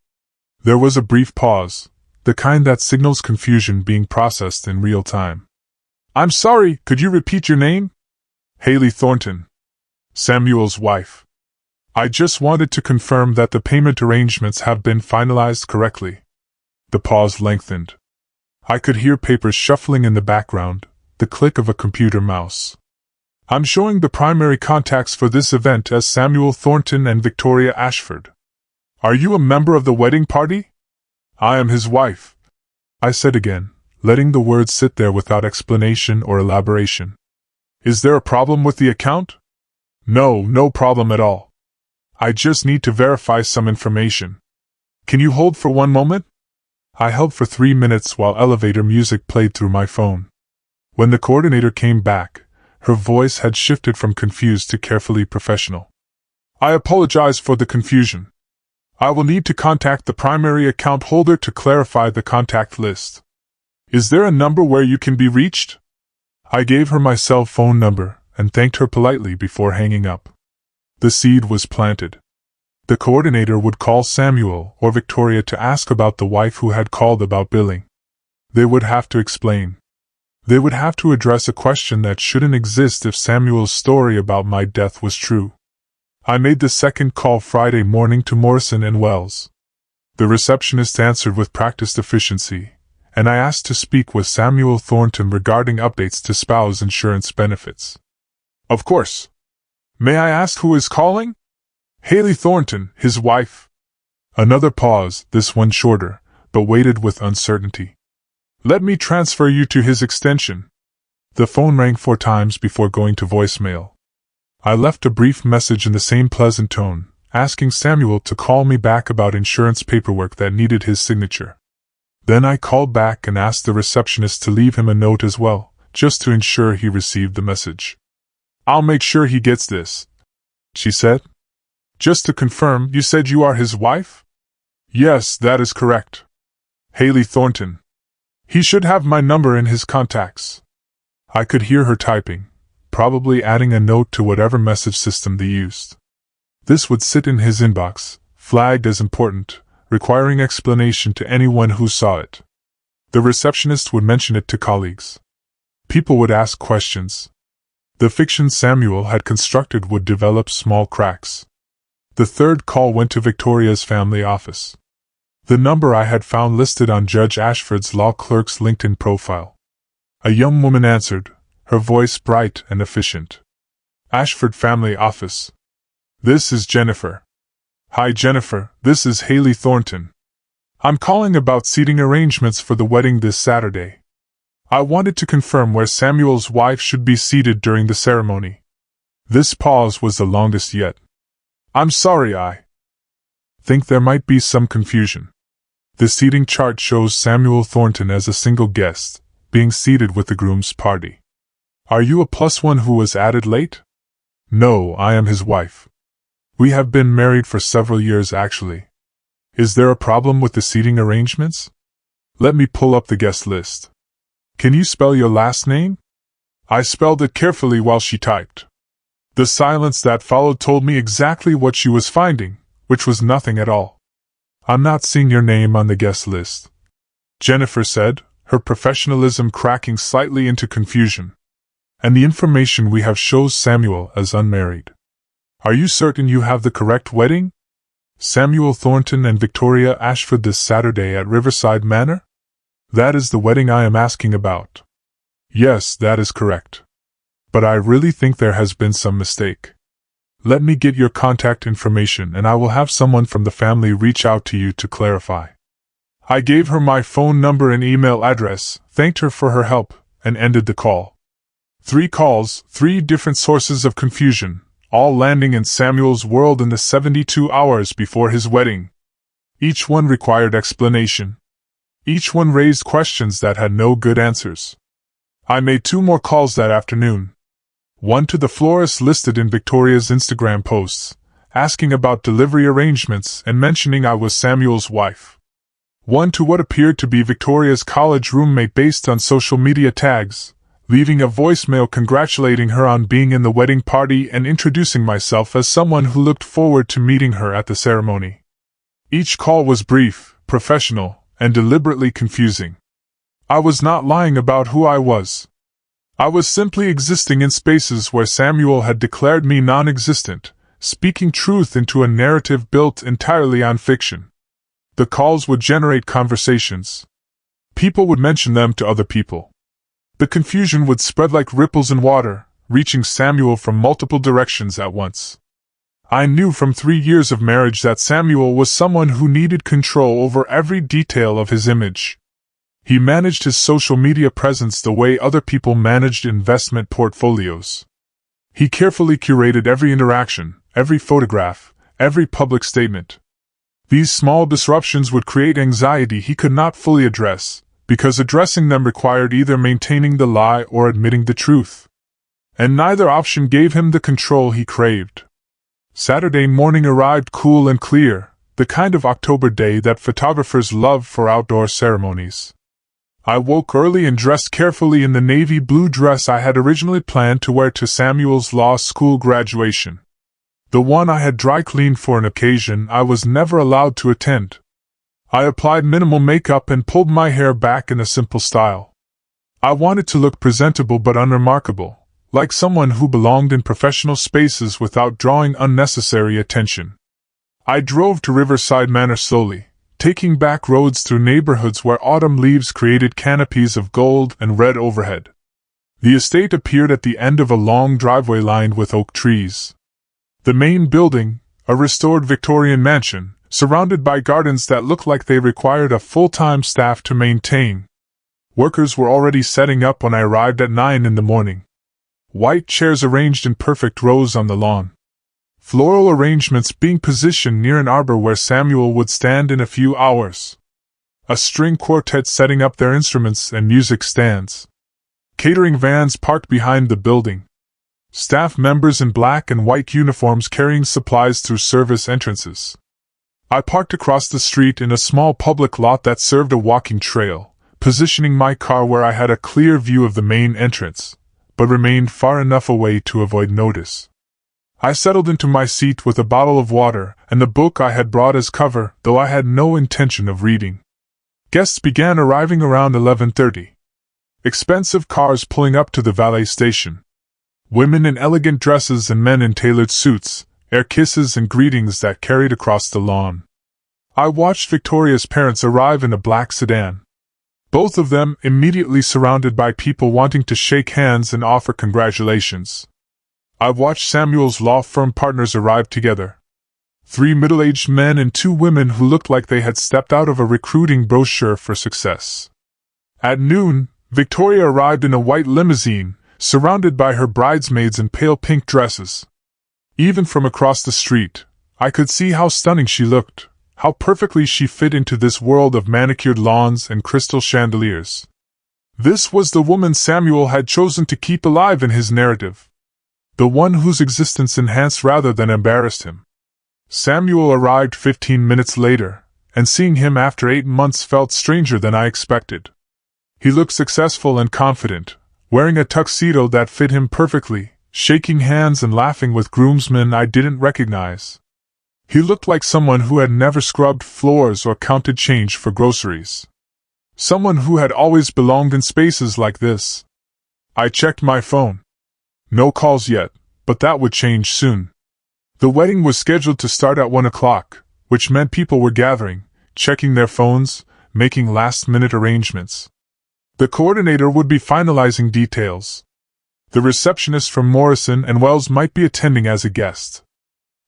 There was a brief pause, the kind that signals confusion being processed in real time. "I'm sorry, could you repeat your name?" "Haley Thornton. Samuel's wife. I just wanted to confirm that the payment arrangements have been finalized correctly." The pause lengthened. I could hear papers shuffling in the background, the click of a computer mouse. "I'm showing the primary contacts for this event as Samuel Thornton and Victoria Ashford. Are you a member of the wedding party?" "I am his wife," I said again, letting the words sit there without explanation or elaboration. "Is there a problem with the account?" No problem at all. I just need to verify some information. Can you hold for one moment?" I held for 3 minutes while elevator music played through my phone. When the coordinator came back, her voice had shifted from confused to carefully professional. "I apologize for the confusion. I will need to contact the primary account holder to clarify the contact list. Is there a number where you can be reached?" I gave her my cell phone number and thanked her politely before hanging up. The seed was planted. The coordinator would call Samuel or Victoria to ask about the wife who had called about billing. They would have to explain. They would have to address a question that shouldn't exist if Samuel's story about my death was true. I made the second call Friday morning to Morrison & Wells. The receptionist answered with practiced efficiency, and I asked to speak with Samuel Thornton regarding updates to spouse insurance benefits. "Of course. May I ask who is calling?" "Haley Thornton, his wife." Another pause, this one shorter, but weighted with uncertainty. "Let me transfer you to his extension." The phone rang 4 times before going to voicemail. I left a brief message in the same pleasant tone, asking Samuel to call me back about insurance paperwork that needed his signature. Then I called back and asked the receptionist to leave him a note as well, just to ensure he received the message. "I'll make sure he gets this," she said. "Just to confirm, you said you are his wife?" "Yes, that is correct. Haley Thornton. He should have my number in his contacts." I could hear her typing, probably adding a note to whatever message system they used. This would sit in his inbox, flagged as important, requiring explanation to anyone who saw it. The receptionist would mention it to colleagues. People would ask questions. The fiction Samuel had constructed would develop small cracks. The third call went to Victoria's family office. The number I had found listed on Judge Ashford's law clerk's LinkedIn profile. A young woman answered, her voice bright and efficient. Ashford Family Office. This is Jennifer. Hi Jennifer, this is Haley Thornton. I'm calling about seating arrangements for the wedding this Saturday. I wanted to confirm where Samuel's wife should be seated during the ceremony. This pause was the longest yet. I'm sorry, I think there might be some confusion. The seating chart shows Samuel Thornton as a single guest, being seated with the groom's party. Are you a +1 who was added late? No, I am his wife. We have been married for several years actually. Is there a problem with the seating arrangements? Let me pull up the guest list. Can you spell your last name? I spelled it carefully while she typed. The silence that followed told me exactly what she was finding, which was nothing at all. I'm not seeing your name on the guest list, Jennifer said, her professionalism cracking slightly into confusion. And the information we have shows Samuel as unmarried. Are you certain you have the correct wedding? Samuel Thornton and Victoria Ashford this Saturday at Riverside Manor? That is the wedding I am asking about. Yes, that is correct. But I really think there has been some mistake. Let me get your contact information and I will have someone from the family reach out to you to clarify. I gave her my phone number and email address, thanked her for her help, and ended the call. 3 calls, 3 different sources of confusion, all landing in Samuel's world in the 72 hours before his wedding. Each one required explanation. Each one raised questions that had no good answers. I made 2 more calls that afternoon. One to the florist listed in Victoria's Instagram posts, asking about delivery arrangements and mentioning I was Samuel's wife. One to what appeared to be Victoria's college roommate based on social media tags, leaving a voicemail congratulating her on being in the wedding party and introducing myself as someone who looked forward to meeting her at the ceremony. Each call was brief, professional, and deliberately confusing. I was not lying about who I was. I was simply existing in spaces where Samuel had declared me non-existent, speaking truth into a narrative built entirely on fiction. The calls would generate conversations. People would mention them to other people. The confusion would spread like ripples in water, reaching Samuel from multiple directions at once. I knew from 3 years of marriage that Samuel was someone who needed control over every detail of his image. He managed his social media presence the way other people managed investment portfolios. He carefully curated every interaction, every photograph, every public statement. These small disruptions would create anxiety he could not fully address, because addressing them required either maintaining the lie or admitting the truth. And neither option gave him the control he craved. Saturday morning arrived cool and clear, the kind of October day that photographers love for outdoor ceremonies. I woke early and dressed carefully in the navy blue dress I had originally planned to wear to Samuel's law school graduation. The one I had dry cleaned for an occasion I was never allowed to attend. I applied minimal makeup and pulled my hair back in a simple style. I wanted to look presentable but unremarkable, like someone who belonged in professional spaces without drawing unnecessary attention. I drove to Riverside Manor slowly, taking back roads through neighborhoods where autumn leaves created canopies of gold and red overhead. The estate appeared at the end of a long driveway lined with oak trees. The main building, a restored Victorian mansion, surrounded by gardens that looked like they required a full-time staff to maintain. Workers were already setting up when I arrived at 9 in the morning. White chairs arranged in perfect rows on the lawn. Floral arrangements being positioned near an arbor where Samuel would stand in a few hours. A string quartet setting up their instruments and music stands. Catering vans parked behind the building. Staff members in black and white uniforms carrying supplies through service entrances. I parked across the street in a small public lot that served a walking trail, positioning my car where I had a clear view of the main entrance, but remained far enough away to avoid notice. I settled into my seat with a bottle of water and the book I had brought as cover, though I had no intention of reading. Guests began arriving around 11:30. Expensive cars pulling up to the valet station. Women in elegant dresses and men in tailored suits, air kisses and greetings that carried across the lawn. I watched Victoria's parents arrive in a black sedan. both of them immediately surrounded by people wanting to shake hands and offer congratulations. I watched Samuel's law firm partners arrive together. 3 middle-aged men and 2 women who looked like they had stepped out of a recruiting brochure for success. At noon, Victoria arrived in a white limousine, surrounded by her bridesmaids in pale pink dresses. Even from across the street, I could see how stunning she looked, how perfectly she fit into this world of manicured lawns and crystal chandeliers. This was the woman Samuel had chosen to keep alive in his narrative. The one whose existence enhanced rather than embarrassed him. Samuel arrived 15 minutes later, and seeing him after 8 months felt stranger than I expected. He looked successful and confident, wearing a tuxedo that fit him perfectly, shaking hands and laughing with groomsmen I didn't recognize. He looked like someone who had never scrubbed floors or counted change for groceries. Someone who had always belonged in spaces like this. I checked my phone. No calls yet, but that would change soon. The wedding was scheduled to start at 1 o'clock, which meant people were gathering, checking their phones, making last-minute arrangements. The coordinator would be finalizing details. The receptionist from Morrison & Wells might be attending as a guest.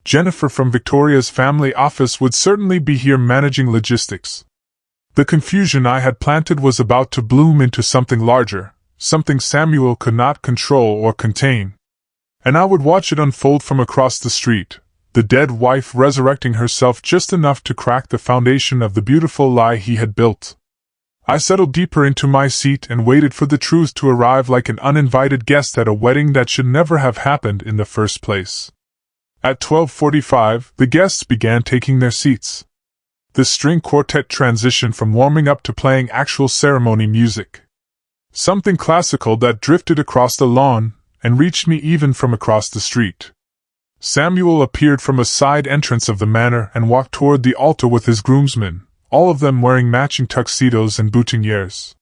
Jennifer from Victoria's family office would certainly be here managing logistics. The confusion I had planted was about to bloom into something larger, something Samuel could not control or contain. And I would watch it unfold from across the street, the dead wife resurrecting herself just enough to crack the foundation of the beautiful lie he had built. I settled deeper into my seat and waited for the truth to arrive like an uninvited guest at a wedding that should never have happened in the first place. At 12:45, the guests began taking their seats. The string quartet transitioned from warming up to playing actual ceremony music. Something classical that drifted across the lawn and reached me even from across the street. Samuel appeared from a side entrance of the manor and walked toward the altar with his groomsmen, all of them wearing matching tuxedos and boutonnieres.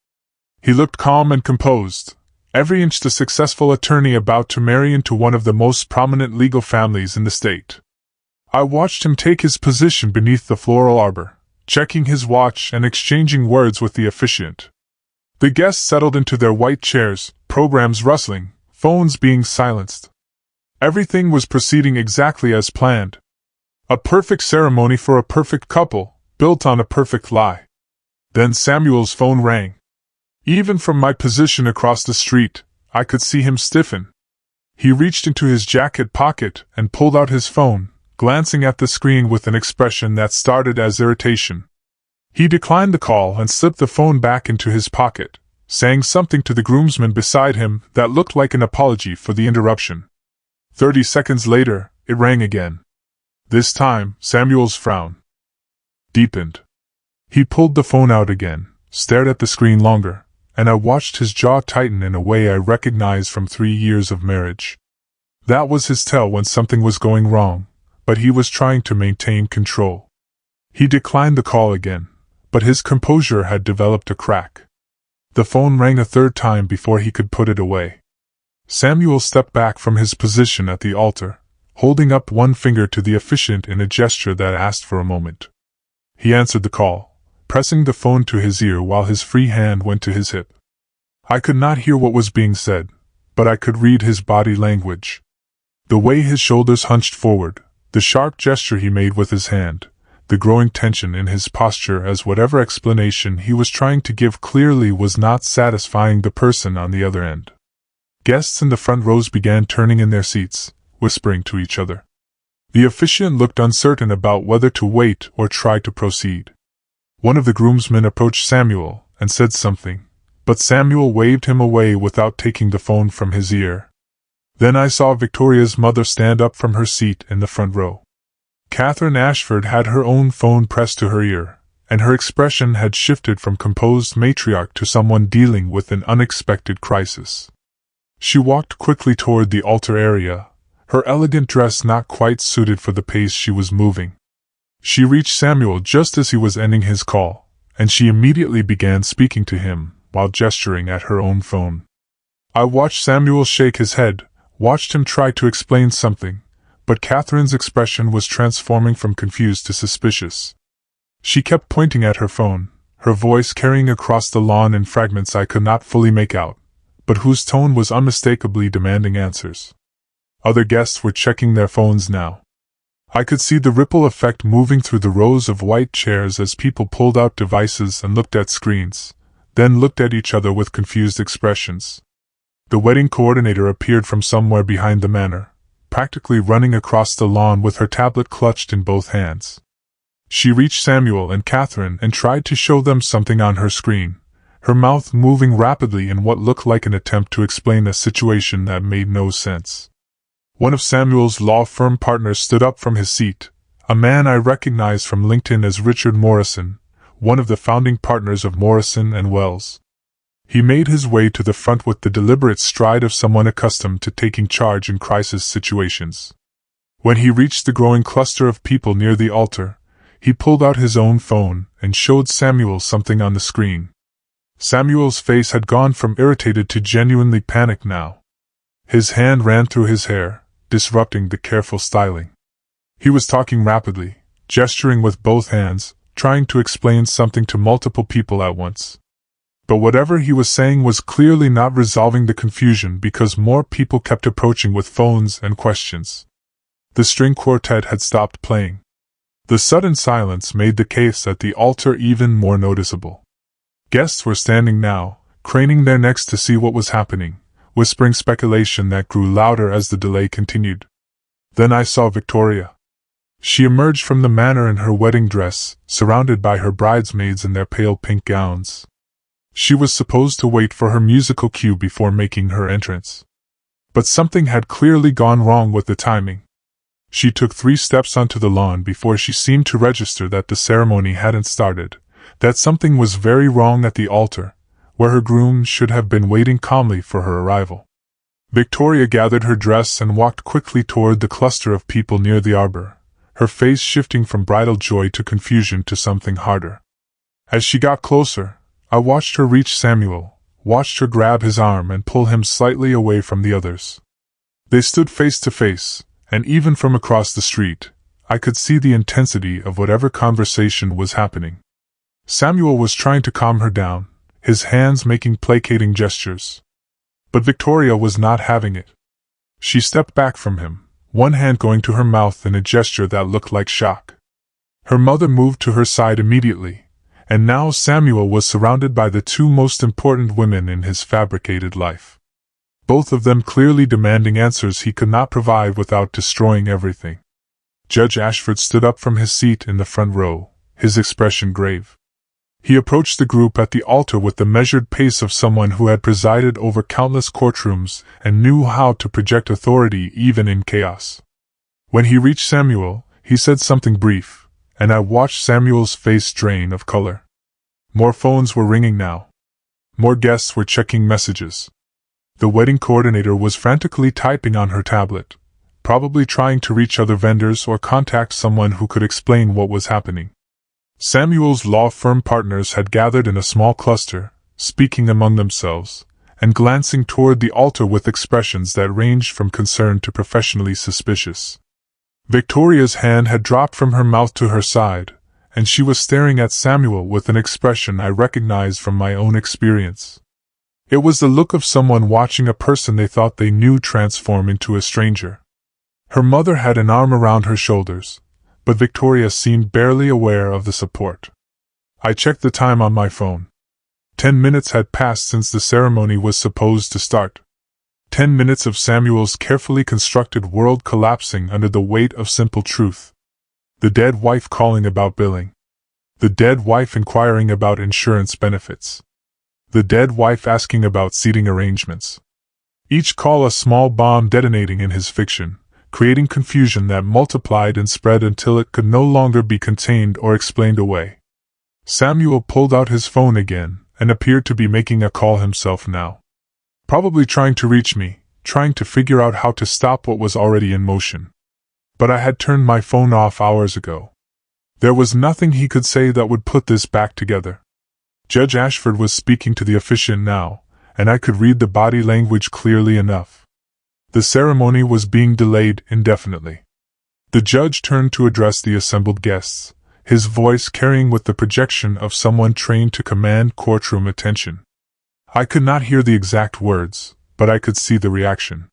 He looked calm and composed, every inch the successful attorney about to marry into one of the most prominent legal families in the state. I watched him take his position beneath the floral arbor, checking his watch and exchanging words with the officiant. The guests settled into their white chairs, programs rustling, phones being silenced. Everything was proceeding exactly as planned. A perfect ceremony for a perfect couple, built on a perfect lie. Then Samuel's phone rang. Even from my position across the street, I could see him stiffen. He reached into his jacket pocket and pulled out his phone, glancing at the screen with an expression that started as irritation. He declined the call and slipped the phone back into his pocket, saying something to the groomsman beside him that looked like an apology for the interruption. 30 seconds later, it rang again. This time, Samuel's frown deepened. He pulled the phone out again, stared at the screen longer, and I watched his jaw tighten in a way I recognized from 3 years of marriage. That was his tell when something was going wrong, but he was trying to maintain control. He declined the call again, but his composure had developed a crack. The phone rang a third time before he could put it away. Samuel stepped back from his position at the altar, holding up one finger to the officiant in a gesture that asked for a moment. He answered the call, pressing the phone to his ear while his free hand went to his hip. I could not hear what was being said, but I could read his body language. The way his shoulders hunched forward, the sharp gesture he made with his hand, the growing tension in his posture as whatever explanation he was trying to give clearly was not satisfying the person on the other end. Guests in the front rows began turning in their seats, whispering to each other. The officiant looked uncertain about whether to wait or try to proceed. One of the groomsmen approached Samuel and said something, but Samuel waved him away without taking the phone from his ear. Then I saw Victoria's mother stand up from her seat in the front row. Catherine Ashford had her own phone pressed to her ear, and her expression had shifted from composed matriarch to someone dealing with an unexpected crisis. She walked quickly toward the altar area, her elegant dress not quite suited for the pace she was moving. She reached Samuel just as he was ending his call, and she immediately began speaking to him while gesturing at her own phone. I watched Samuel shake his head, watched him try to explain something, but Catherine's expression was transforming from confused to suspicious. She kept pointing at her phone, her voice carrying across the lawn in fragments I could not fully make out, but whose tone was unmistakably demanding answers. Other guests were checking their phones now. I could see the ripple effect moving through the rows of white chairs as people pulled out devices and looked at screens, then looked at each other with confused expressions. The wedding coordinator appeared from somewhere behind the manor, practically running across the lawn with her tablet clutched in both hands. She reached Samuel and Catherine and tried to show them something on her screen, her mouth moving rapidly in what looked like an attempt to explain a situation that made no sense. One of Samuel's law firm partners stood up from his seat, a man I recognized from LinkedIn as Richard Morrison, one of the founding partners of Morrison & Wells. He made his way to the front with the deliberate stride of someone accustomed to taking charge in crisis situations. When he reached the growing cluster of people near the altar, he pulled out his own phone and showed Samuel something on the screen. Samuel's face had gone from irritated to genuinely panicked now. His hand ran through his hair, disrupting the careful styling. He was talking rapidly, gesturing with both hands, trying to explain something to multiple people at once. But whatever he was saying was clearly not resolving the confusion because more people kept approaching with phones and questions. The string quartet had stopped playing. The sudden silence made the chaos at the altar even more noticeable. Guests were standing now, craning their necks to see what was happening, whispering speculation that grew louder as the delay continued. Then I saw Victoria. She emerged from the manor in her wedding dress, surrounded by her bridesmaids in their pale pink gowns. She was supposed to wait for her musical cue before making her entrance. But something had clearly gone wrong with the timing. She took 3 steps onto the lawn before she seemed to register that the ceremony hadn't started, that something was very wrong at the altar, where her groom should have been waiting calmly for her arrival. Victoria gathered her dress and walked quickly toward the cluster of people near the arbor, her face shifting from bridal joy to confusion to something harder. As she got closer, I watched her reach Samuel, watched her grab his arm and pull him slightly away from the others. They stood face to face, and even from across the street, I could see the intensity of whatever conversation was happening. Samuel was trying to calm her down, his hands making placating gestures. But Victoria was not having it. She stepped back from him, one hand going to her mouth in a gesture that looked like shock. Her mother moved to her side immediately, and now Samuel was surrounded by the 2 most important women in his fabricated life. Both of them clearly demanding answers he could not provide without destroying everything. Judge Ashford stood up from his seat in the front row, his expression grave. He approached the group at the altar with the measured pace of someone who had presided over countless courtrooms and knew how to project authority even in chaos. When he reached Samuel, he said something brief, and I watched Samuel's face drain of color. More phones were ringing now. More guests were checking messages. The wedding coordinator was frantically typing on her tablet, probably trying to reach other vendors or contact someone who could explain what was happening. Samuel's law firm partners had gathered in a small cluster, speaking among themselves, and glancing toward the altar with expressions that ranged from concerned to professionally suspicious. Victoria's hand had dropped from her mouth to her side, and she was staring at Samuel with an expression I recognized from my own experience. It was the look of someone watching a person they thought they knew transform into a stranger. Her mother had an arm around her shoulders, but Victoria seemed barely aware of the support. I checked the time on my phone. 10 minutes had passed since the ceremony was supposed to start. 10 minutes of Samuel's carefully constructed world collapsing under the weight of simple truth. The dead wife calling about billing. The dead wife inquiring about insurance benefits. The dead wife asking about seating arrangements. Each call a small bomb detonating in his fiction, creating confusion that multiplied and spread until it could no longer be contained or explained away. Samuel pulled out his phone again, and appeared to be making a call himself now. Probably trying to reach me, trying to figure out how to stop what was already in motion. But I had turned my phone off hours ago. There was nothing he could say that would put this back together. Judge Ashford was speaking to the officiant now, and I could read the body language clearly enough. The ceremony was being delayed indefinitely. The judge turned to address the assembled guests, his voice carrying with the projection of someone trained to command courtroom attention. I could not hear the exact words, but I could see the reaction.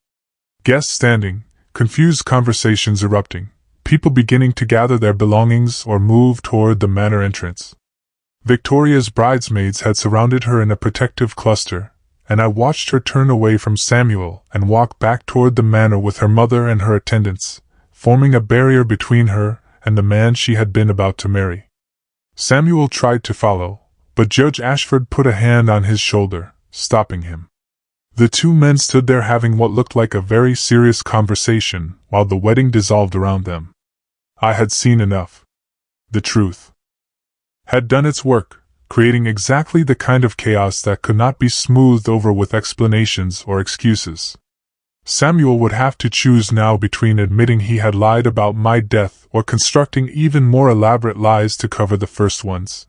Guests standing, confused conversations erupting, people beginning to gather their belongings or move toward the manor entrance. Victoria's bridesmaids had surrounded her in a protective cluster, and I watched her turn away from Samuel and walk back toward the manor with her mother and her attendants, forming a barrier between her and the man she had been about to marry. Samuel tried to follow, but Judge Ashford put a hand on his shoulder, stopping him. The two men stood there having what looked like a very serious conversation while the wedding dissolved around them. I had seen enough. The truth had done its work, creating exactly the kind of chaos that could not be smoothed over with explanations or excuses. Samuel would have to choose now between admitting he had lied about my death or constructing even more elaborate lies to cover the first ones.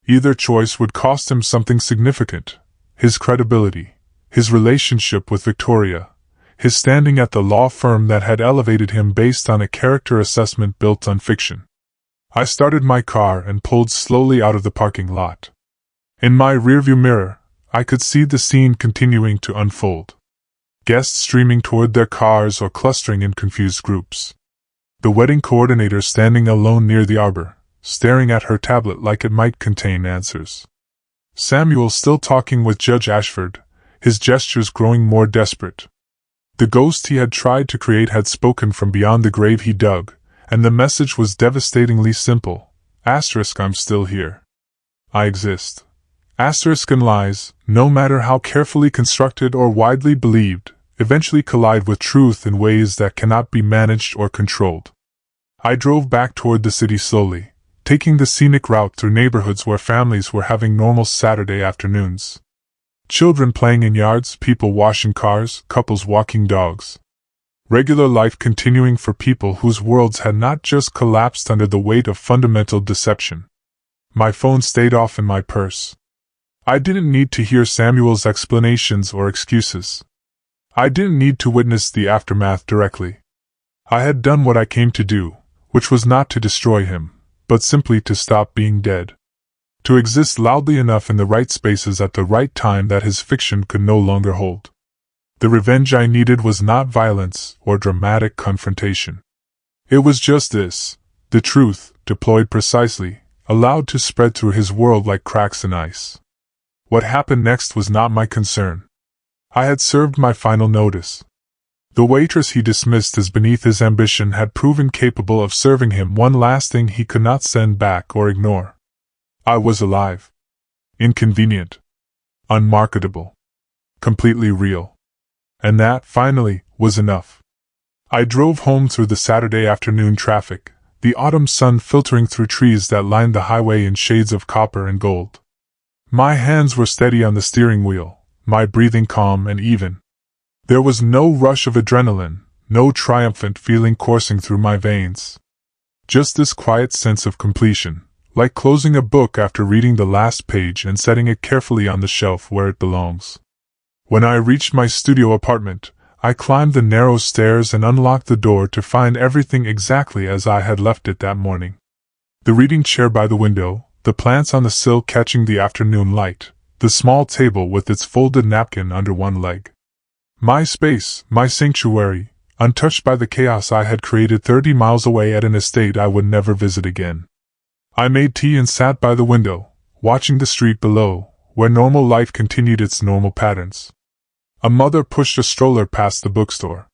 Either choice would cost him something significant: his credibility, his relationship with Victoria, his standing at the law firm that had elevated him based on a character assessment built on fiction. I started my car and pulled slowly out of the parking lot. In my rearview mirror, I could see the scene continuing to unfold. Guests streaming toward their cars or clustering in confused groups. The wedding coordinator standing alone near the arbor, staring at her tablet like it might contain answers. Samuel still talking with Judge Ashford, his gestures growing more desperate. The ghost he had tried to create had spoken from beyond the grave he dug, and the message was devastatingly simple. I'm still here. I exist. And lies, no matter how carefully constructed or widely believed, eventually collide with truth in ways that cannot be managed or controlled. I drove back toward the city slowly, taking the scenic route through neighborhoods where families were having normal Saturday afternoons. Children playing in yards, people washing cars, couples walking dogs. Regular life continuing for people whose worlds had not just collapsed under the weight of fundamental deception. My phone stayed off in my purse. I didn't need to hear Samuel's explanations or excuses. I didn't need to witness the aftermath directly. I had done what I came to do, which was not to destroy him, but simply to stop being dead. To exist loudly enough in the right spaces at the right time that his fiction could no longer hold. The revenge I needed was not violence or dramatic confrontation. It was just this: the truth, deployed precisely, allowed to spread through his world like cracks in ice. What happened next was not my concern. I had served my final notice. The waitress he dismissed as beneath his ambition had proven capable of serving him one last thing he could not send back or ignore. I was alive. Inconvenient. Unmarketable. Completely real. And that, finally, was enough. I drove home through the Saturday afternoon traffic, the autumn sun filtering through trees that lined the highway in shades of copper and gold. My hands were steady on the steering wheel, my breathing calm and even. There was no rush of adrenaline, no triumphant feeling coursing through my veins. Just this quiet sense of completion, like closing a book after reading the last page and setting it carefully on the shelf where it belongs. When I reached my studio apartment, I climbed the narrow stairs and unlocked the door to find everything exactly as I had left it that morning. The reading chair by the window, the plants on the sill catching the afternoon light, the small table with its folded napkin under one leg. My space, my sanctuary, untouched by the chaos I had created 30 miles away at an estate I would never visit again. I made tea and sat by the window, watching the street below, where normal life continued its normal patterns. A mother pushed a stroller past the bookstore.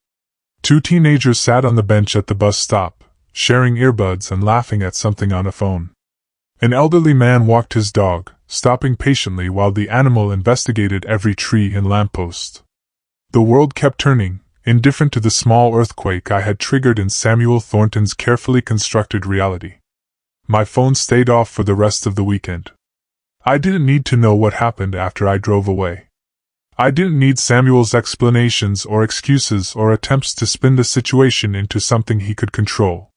Two teenagers sat on the bench at the bus stop, sharing earbuds and laughing at something on a phone. An elderly man walked his dog, stopping patiently while the animal investigated every tree and lamppost. The world kept turning, indifferent to the small earthquake I had triggered in Samuel Thornton's carefully constructed reality. My phone stayed off for the rest of the weekend. I didn't need to know what happened after I drove away. I didn't need Samuel's explanations or excuses or attempts to spin the situation into something he could control.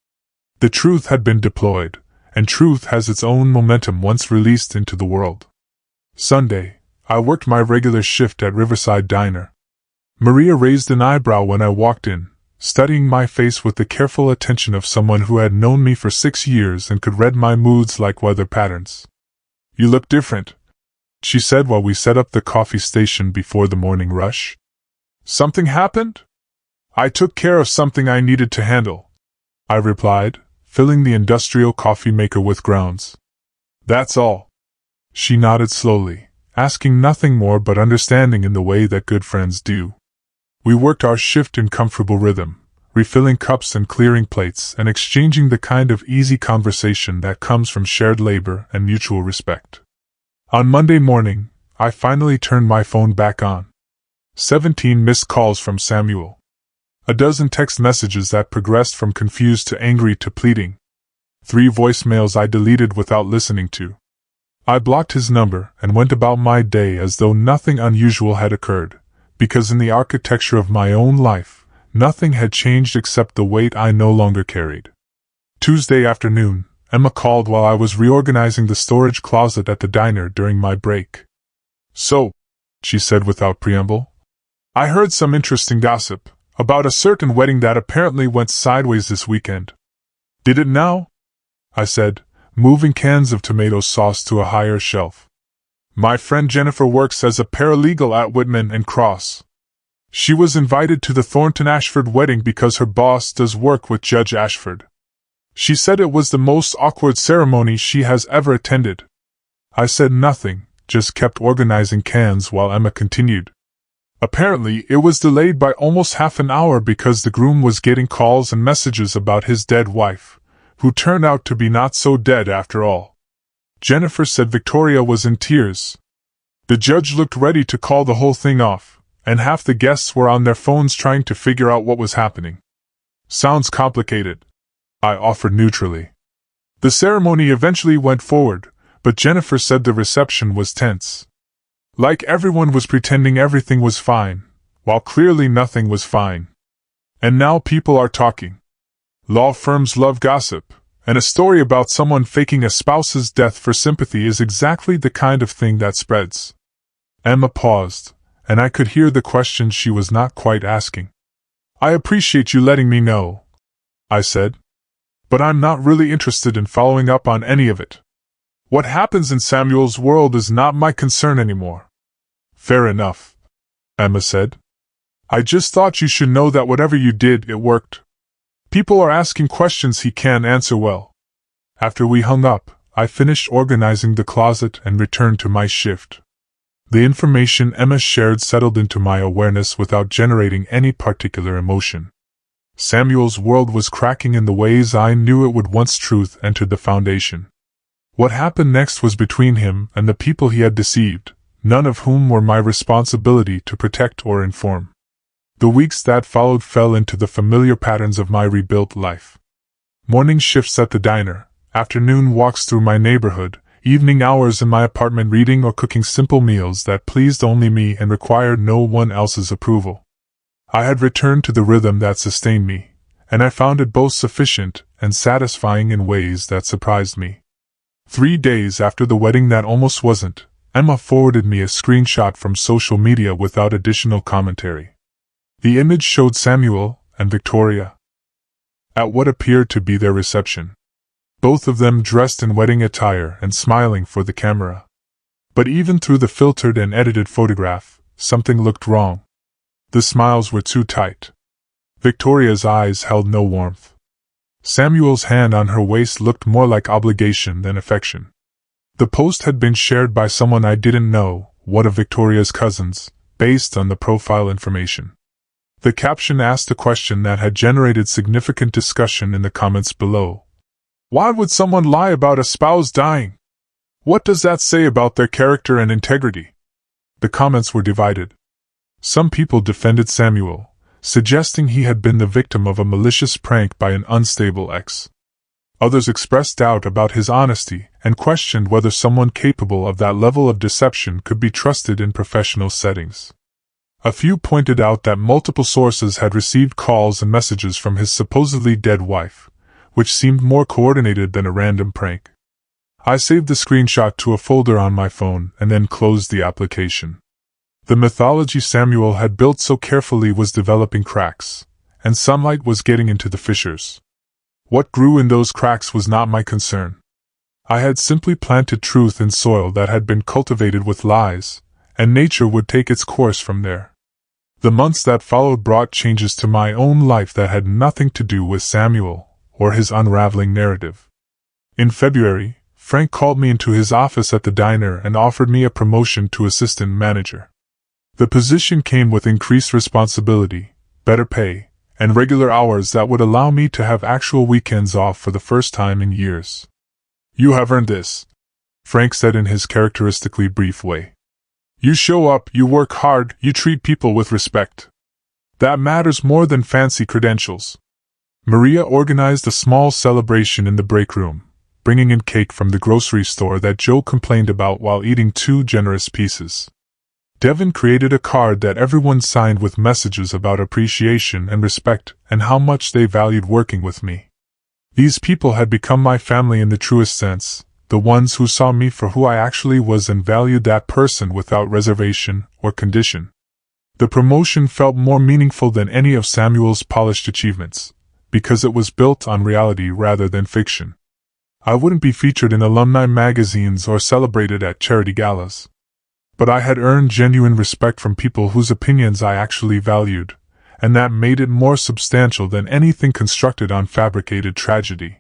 The truth had been deployed, and truth has its own momentum once released into the world. Sunday, I worked my regular shift at Riverside Diner. Maria raised an eyebrow when I walked in, studying my face with the careful attention of someone who had known me for 6 years and could read my moods like weather patterns. "You look different," she said while we set up the coffee station before the morning rush. "Something happened?" "I took care of something I needed to handle," I replied, filling the industrial coffee maker with grounds. "That's all." She nodded slowly, asking nothing more but understanding in the way that good friends do. We worked our shift in comfortable rhythm, refilling cups and clearing plates and exchanging the kind of easy conversation that comes from shared labor and mutual respect. On Monday morning, I finally turned my phone back on. 17 missed calls from Samuel. A dozen text messages that progressed from confused to angry to pleading. 3 voicemails I deleted without listening to. I blocked his number and went about my day as though nothing unusual had occurred, because in the architecture of my own life, nothing had changed except the weight I no longer carried. Tuesday afternoon, Emma called while I was reorganizing the storage closet at the diner during my break. "So," she said without preamble, "I heard some interesting gossip about a certain wedding that apparently went sideways this weekend." "Did it now?" I said, moving cans of tomato sauce to a higher shelf. "My friend Jennifer works as a paralegal at Whitman and Cross. She was invited to the Thornton Ashford wedding because her boss does work with Judge Ashford. She said it was the most awkward ceremony she has ever attended." I said nothing, just kept organizing cans while Emma continued. "Apparently, it was delayed by almost half an hour because the groom was getting calls and messages about his dead wife, who turned out to be not so dead after all. Jennifer said Victoria was in tears. The judge looked ready to call the whole thing off, and half the guests were on their phones trying to figure out what was happening." "Sounds complicated," I offered neutrally. "The ceremony eventually went forward, but Jennifer said the reception was tense. Like everyone was pretending everything was fine, while clearly nothing was fine. And now people are talking. Law firms love gossip, and a story about someone faking a spouse's death for sympathy is exactly the kind of thing that spreads." Emma paused, and I could hear the question she was not quite asking. "I appreciate you letting me know," I said. "But I'm not really interested in following up on any of it. What happens in Samuel's world is not my concern anymore." "Fair enough," Emma said. "I just thought you should know that whatever you did, it worked. People are asking questions he can't answer well." After we hung up, I finished organizing the closet and returned to my shift. The information Emma shared settled into my awareness without generating any particular emotion. Samuel's world was cracking in the ways I knew it would once truth entered the foundation. What happened next was between him and the people he had deceived, none of whom were my responsibility to protect or inform. The weeks that followed fell into the familiar patterns of my rebuilt life. Morning shifts at the diner, afternoon walks through my neighborhood, evening hours in my apartment reading or cooking simple meals that pleased only me and required no one else's approval. I had returned to the rhythm that sustained me, and I found it both sufficient and satisfying in ways that surprised me. 3 days after the wedding that almost wasn't, Emma forwarded me a screenshot from social media without additional commentary. The image showed Samuel and Victoria at what appeared to be their reception. Both of them dressed in wedding attire and smiling for the camera. But even through the filtered and edited photograph, something looked wrong. The smiles were too tight. Victoria's eyes held no warmth. Samuel's hand on her waist looked more like obligation than affection. The post had been shared by someone I didn't know, one of Victoria's cousins, based on the profile information. The caption asked a question that had generated significant discussion in the comments below. Why would someone lie about a spouse dying? What does that say about their character and integrity? The comments were divided. Some people defended Samuel, suggesting he had been the victim of a malicious prank by an unstable ex. Others expressed doubt about his honesty and questioned whether someone capable of that level of deception could be trusted in professional settings. A few pointed out that multiple sources had received calls and messages from his supposedly dead wife, which seemed more coordinated than a random prank. I saved the screenshot to a folder on my phone and then closed the application. The mythology Samuel had built so carefully was developing cracks, and sunlight was getting into the fissures. What grew in those cracks was not my concern. I had simply planted truth in soil that had been cultivated with lies, and nature would take its course from there. The months that followed brought changes to my own life that had nothing to do with Samuel or his unraveling narrative. In February, Frank called me into his office at the diner and offered me a promotion to assistant manager. The position came with increased responsibility, better pay, and regular hours that would allow me to have actual weekends off for the first time in years. "You have earned this," Frank said in his characteristically brief way. "You show up, you work hard, you treat people with respect. That matters more than fancy credentials." Maria organized a small celebration in the break room, bringing in cake from the grocery store that Joe complained about while eating 2 generous pieces. Devin created a card that everyone signed with messages about appreciation and respect and how much they valued working with me. These people had become my family in the truest sense, the ones who saw me for who I actually was and valued that person without reservation or condition. The promotion felt more meaningful than any of Samuel's polished achievements, because it was built on reality rather than fiction. I wouldn't be featured in alumni magazines or celebrated at charity galas. But I had earned genuine respect from people whose opinions I actually valued, and that made it more substantial than anything constructed on fabricated tragedy.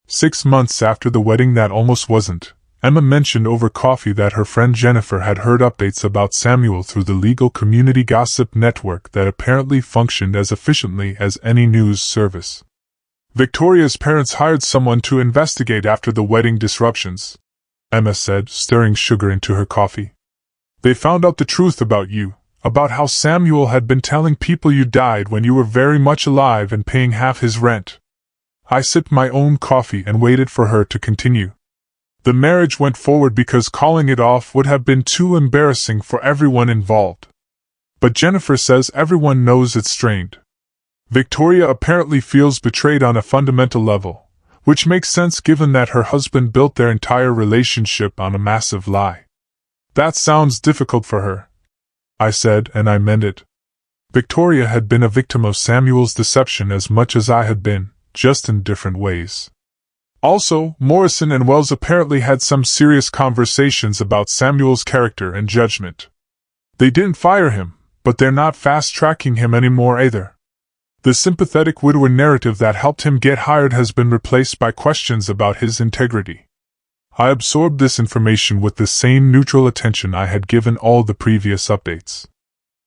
6 months after the wedding that almost wasn't, Emma mentioned over coffee that her friend Jennifer had heard updates about Samuel through the legal community gossip network that apparently functioned as efficiently as any news service. "Victoria's parents hired someone to investigate after the wedding disruptions," Emma said, stirring sugar into her coffee. "They found out the truth about you, about how Samuel had been telling people you died when you were very much alive and paying half his rent." I sipped my own coffee and waited for her to continue. "The marriage went forward because calling it off would have been too embarrassing for everyone involved. But Jennifer says everyone knows it's strained. Victoria apparently feels betrayed on a fundamental level, which makes sense given that her husband built their entire relationship on a massive lie. That sounds difficult for her," I said, and I meant it. Victoria had been a victim of Samuel's deception as much as I had been, just in different ways. Also, Morrison and Wells apparently had some serious conversations about Samuel's character and judgment. They didn't fire him, but they're not fast-tracking him anymore either. The sympathetic widower narrative that helped him get hired has been replaced by questions about his integrity. I absorbed this information with the same neutral attention I had given all the previous updates.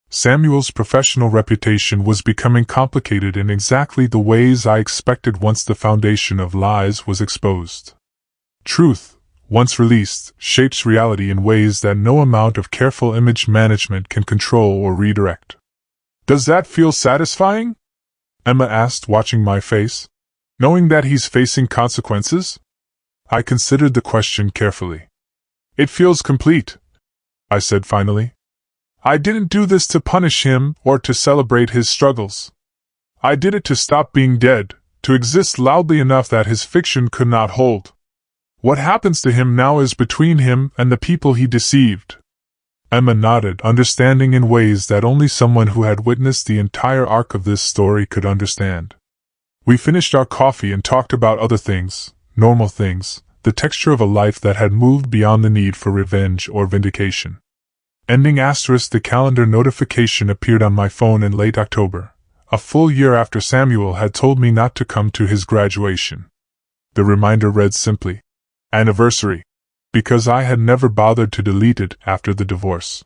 Samuel's professional reputation was becoming complicated in exactly the ways I expected once the foundation of lies was exposed. Truth, once released, shapes reality in ways that no amount of careful image management can control or redirect. "Does that feel satisfying?" Emma asked, watching my face. "Knowing that he's facing consequences?" I considered the question carefully. "It feels complete," I said finally. "I didn't do this to punish him or to celebrate his struggles. I did it to stop being dead, to exist loudly enough that his fiction could not hold. What happens to him now is between him and the people he deceived." Emma nodded, understanding in ways that only someone who had witnessed the entire arc of this story could understand. We finished our coffee and talked about other things, normal things, the texture of a life that had moved beyond the need for revenge or vindication. Ending asterisk. The calendar notification appeared on my phone in late October, a full year after Samuel had told me not to come to his graduation. The reminder read simply, "Anniversary," because I had never bothered to delete it after the divorce.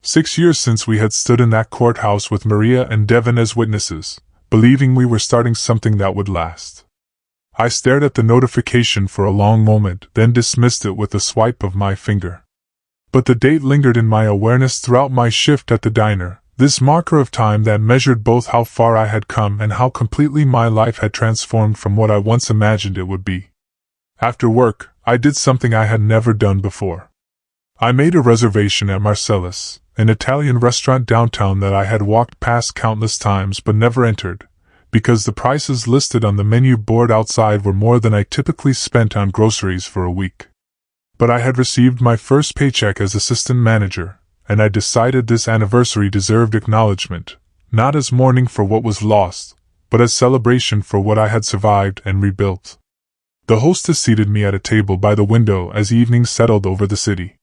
6 years since we had stood in that courthouse with Maria and Devin as witnesses, believing we were starting something that would last. I stared at the notification for a long moment, then dismissed it with a swipe of my finger. But the date lingered in my awareness throughout my shift at the diner, this marker of time that measured both how far I had come and how completely my life had transformed from what I once imagined it would be. After work, I did something I had never done before. I made a reservation at Marcellus, an Italian restaurant downtown that I had walked past countless times but never entered, because the prices listed on the menu board outside were more than I typically spent on groceries for a week. But I had received my first paycheck as assistant manager, and I decided this anniversary deserved acknowledgement, not as mourning for what was lost, but as celebration for what I had survived and rebuilt. The hostess seated me at a table by the window as evening settled over the city.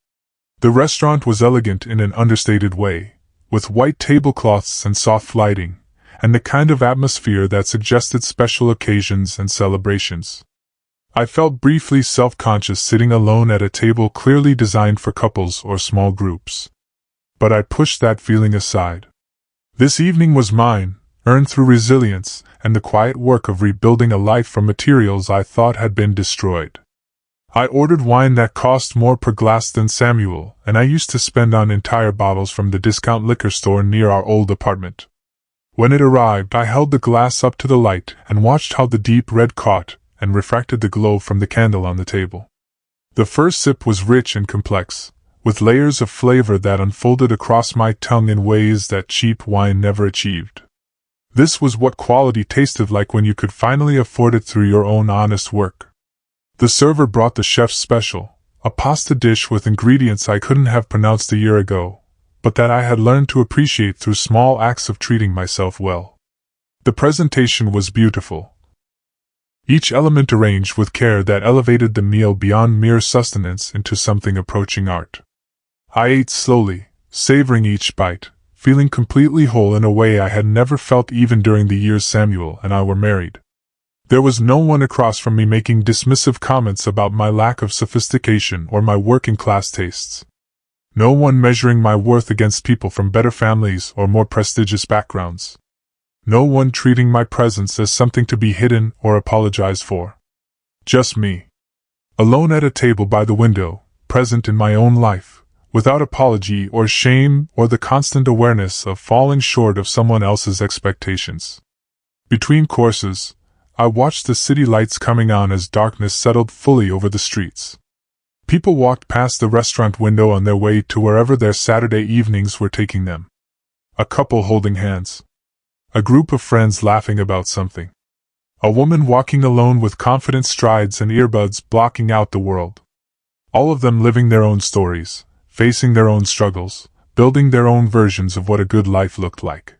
The restaurant was elegant in an understated way, with white tablecloths and soft lighting, and the kind of atmosphere that suggested special occasions and celebrations. I felt briefly self-conscious sitting alone at a table clearly designed for couples or small groups. But I pushed that feeling aside. This evening was mine, earned through resilience and the quiet work of rebuilding a life from materials I thought had been destroyed. I ordered wine that cost more per glass than Samuel, and I used to spend on entire bottles from the discount liquor store near our old apartment. When it arrived, I held the glass up to the light and watched how the deep red caught and refracted the glow from the candle on the table. The first sip was rich and complex, with layers of flavor that unfolded across my tongue in ways that cheap wine never achieved. This was what quality tasted like when you could finally afford it through your own honest work. The server brought the chef's special, a pasta dish with ingredients I couldn't have pronounced a year ago, but that I had learned to appreciate through small acts of treating myself well. The presentation was beautiful, each element arranged with care that elevated the meal beyond mere sustenance into something approaching art. I ate slowly, savoring each bite, feeling completely whole in a way I had never felt even during the years Samuel and I were married. There was no one across from me making dismissive comments about my lack of sophistication or my working-class tastes. No one measuring my worth against people from better families or more prestigious backgrounds. No one treating my presence as something to be hidden or apologized for. Just me. Alone at a table by the window, present in my own life, without apology or shame or the constant awareness of falling short of someone else's expectations. Between courses, I watched the city lights coming on as darkness settled fully over the streets. People walked past the restaurant window on their way to wherever their Saturday evenings were taking them. A couple holding hands. A group of friends laughing about something. A woman walking alone with confident strides and earbuds blocking out the world. All of them living their own stories, facing their own struggles, building their own versions of what a good life looked like.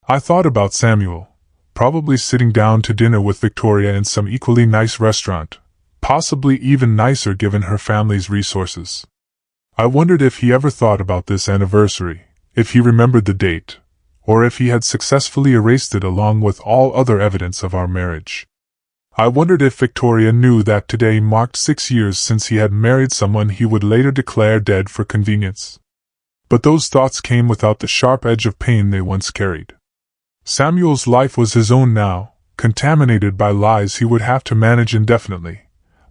I thought about Samuel, probably sitting down to dinner with Victoria in some equally nice restaurant, possibly even nicer given her family's resources. I wondered if he ever thought about this anniversary, if he remembered the date, or if he had successfully erased it along with all other evidence of our marriage. I wondered if Victoria knew that today marked 6 years since he had married someone he would later declare dead for convenience. But those thoughts came without the sharp edge of pain they once carried. Samuel's life was his own now, contaminated by lies he would have to manage indefinitely,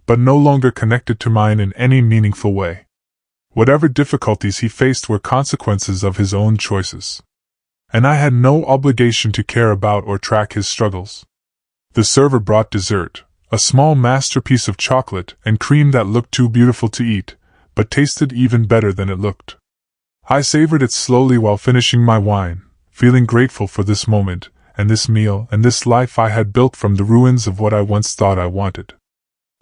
but no longer connected to mine in any meaningful way. Whatever difficulties he faced were consequences of his own choices. And I had no obligation to care about or track his struggles. The server brought dessert, a small masterpiece of chocolate and cream that looked too beautiful to eat, but tasted even better than it looked. I savored it slowly while finishing my wine, feeling grateful for this moment, and this meal, and this life I had built from the ruins of what I once thought I wanted.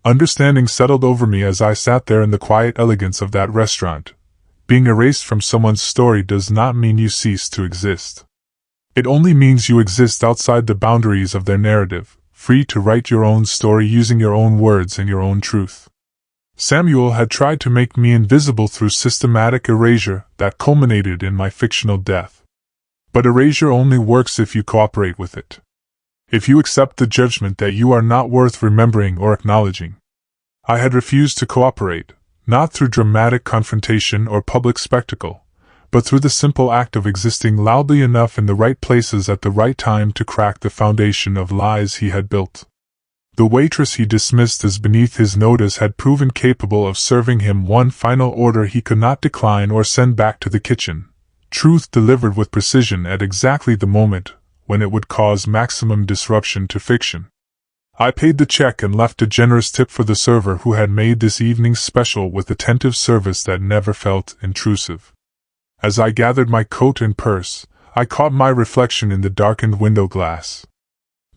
Understanding settled over me as I sat there in the quiet elegance of that restaurant. Being erased from someone's story does not mean you cease to exist. It only means you exist outside the boundaries of their narrative, free to write your own story using your own words and your own truth. Samuel had tried to make me invisible through systematic erasure that culminated in my fictional death. But erasure only works if you cooperate with it. If you accept the judgment that you are not worth remembering or acknowledging. I had refused to cooperate, not through dramatic confrontation or public spectacle, but through the simple act of existing loudly enough in the right places at the right time to crack the foundation of lies he had built. The waitress he dismissed as beneath his notice had proven capable of serving him one final order he could not decline or send back to the kitchen, truth delivered with precision at exactly the moment when it would cause maximum disruption to fiction. I paid the check and left a generous tip for the server who had made this evening's special with attentive service that never felt intrusive. As I gathered my coat and purse, I caught my reflection in the darkened window glass.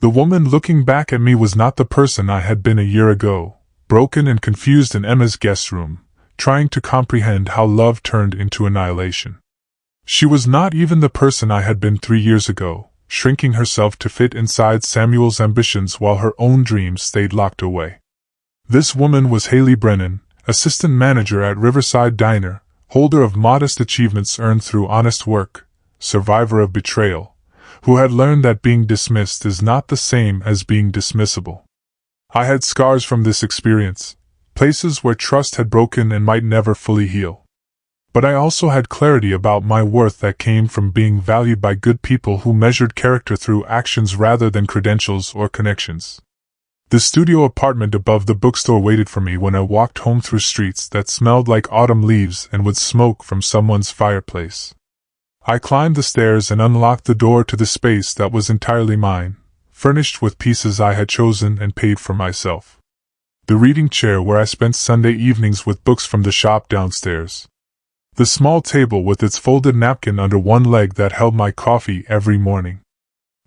The woman looking back at me was not the person I had been a year ago, broken and confused in Emma's guest room, trying to comprehend how love turned into annihilation. She was not even the person I had been 3 years ago, shrinking herself to fit inside Samuel's ambitions while her own dreams stayed locked away. This woman was Haley Brennan, assistant manager at Riverside Diner, holder of modest achievements earned through honest work, survivor of betrayal, who had learned that being dismissed is not the same as being dismissible. I had scars from this experience, places where trust had broken and might never fully heal. But I also had clarity about my worth that came from being valued by good people who measured character through actions rather than credentials or connections. The studio apartment above the bookstore waited for me when I walked home through streets that smelled like autumn leaves and would smoke from someone's fireplace. I climbed the stairs and unlocked the door to the space that was entirely mine, furnished with pieces I had chosen and paid for myself. The reading chair where I spent Sunday evenings with books from the shop downstairs. The small table with its folded napkin under one leg that held my coffee every morning.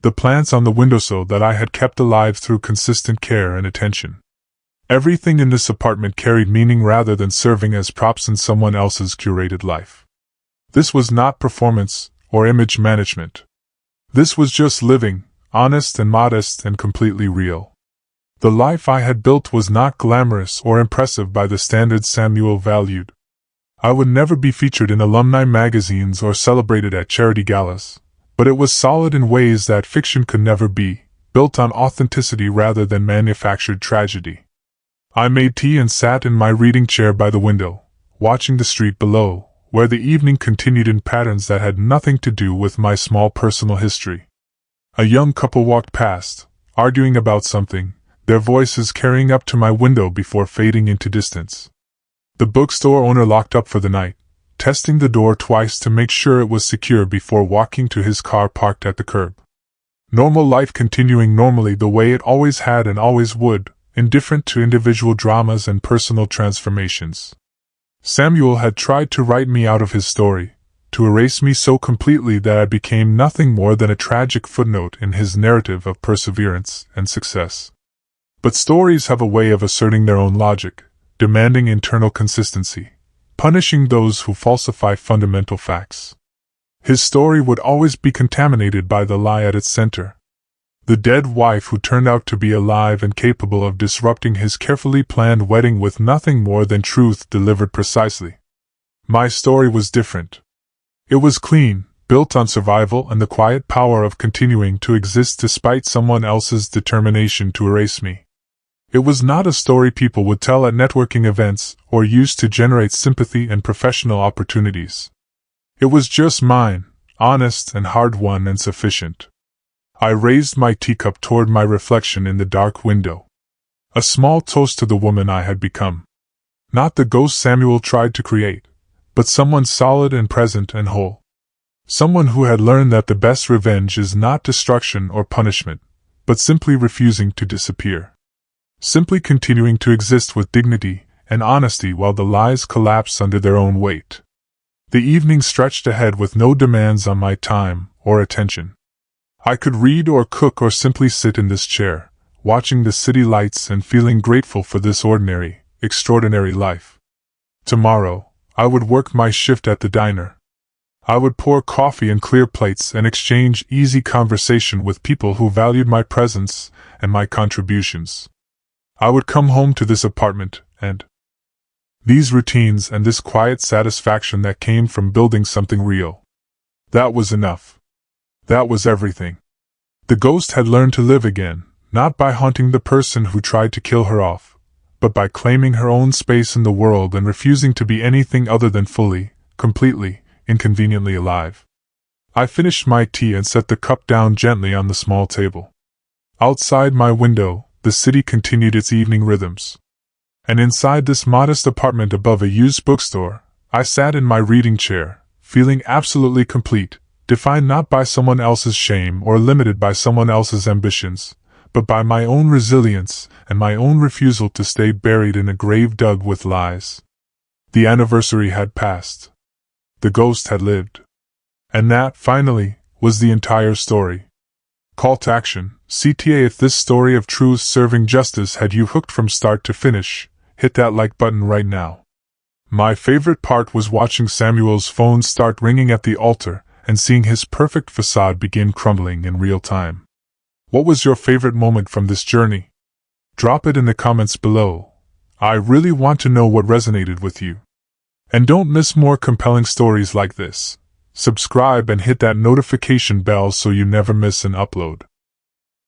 The plants on the windowsill that I had kept alive through consistent care and attention. Everything in this apartment carried meaning rather than serving as props in someone else's curated life. This was not performance or image management. This was just living, honest and modest and completely real. The life I had built was not glamorous or impressive by the standards Samuel valued. I would never be featured in alumni magazines or celebrated at charity galas. But it was solid in ways that fiction could never be, built on authenticity rather than manufactured tragedy. I made tea and sat in my reading chair by the window, watching the street below, where the evening continued in patterns that had nothing to do with my small personal history. A young couple walked past, arguing about something, their voices carrying up to my window before fading into distance. The bookstore owner locked up for the night, testing the door twice to make sure it was secure before walking to his car parked at the curb. Normal life continuing normally the way it always had and always would, indifferent to individual dramas and personal transformations. Samuel had tried to write me out of his story, to erase me so completely that I became nothing more than a tragic footnote in his narrative of perseverance and success. But stories have a way of asserting their own logic, demanding internal consistency, punishing those who falsify fundamental facts. His story would always be contaminated by the lie at its center. The dead wife who turned out to be alive and capable of disrupting his carefully planned wedding with nothing more than truth delivered precisely. My story was different. It was clean, built on survival and the quiet power of continuing to exist despite someone else's determination to erase me. It was not a story people would tell at networking events or use to generate sympathy and professional opportunities. It was just mine, honest and hard-won and sufficient. I raised my teacup toward my reflection in the dark window. A small toast to the woman I had become. Not the ghost Samuel tried to create, but someone solid and present and whole. Someone who had learned that the best revenge is not destruction or punishment, but simply refusing to disappear. Simply continuing to exist with dignity and honesty while the lies collapse under their own weight. The evening stretched ahead with no demands on my time or attention. I could read or cook or simply sit in this chair, watching the city lights and feeling grateful for this ordinary, extraordinary life. Tomorrow, I would work my shift at the diner. I would pour coffee and clear plates and exchange easy conversation with people who valued my presence and my contributions. I would come home to this apartment, and these routines and this quiet satisfaction that came from building something real. That was enough. That was everything. The ghost had learned to live again, not by haunting the person who tried to kill her off, but by claiming her own space in the world and refusing to be anything other than fully, completely, inconveniently alive. I finished my tea and set the cup down gently on the small table. Outside my window, the city continued its evening rhythms. And inside this modest apartment above a used bookstore, I sat in my reading chair, feeling absolutely complete, defined not by someone else's shame or limited by someone else's ambitions, but by my own resilience and my own refusal to stay buried in a grave dug with lies. The anniversary had passed. The ghost had lived. And that, finally, was the entire story. Call to action, CTA. If this story of truth serving justice had you hooked from start to finish, hit that like button right now. My favorite part was watching Samuel's phone start ringing at the altar and seeing his perfect facade begin crumbling in real time. What was your favorite moment from this journey? Drop it in the comments below. I really want to know what resonated with you. And don't miss more compelling stories like this. Subscribe and hit that notification bell so you never miss an upload.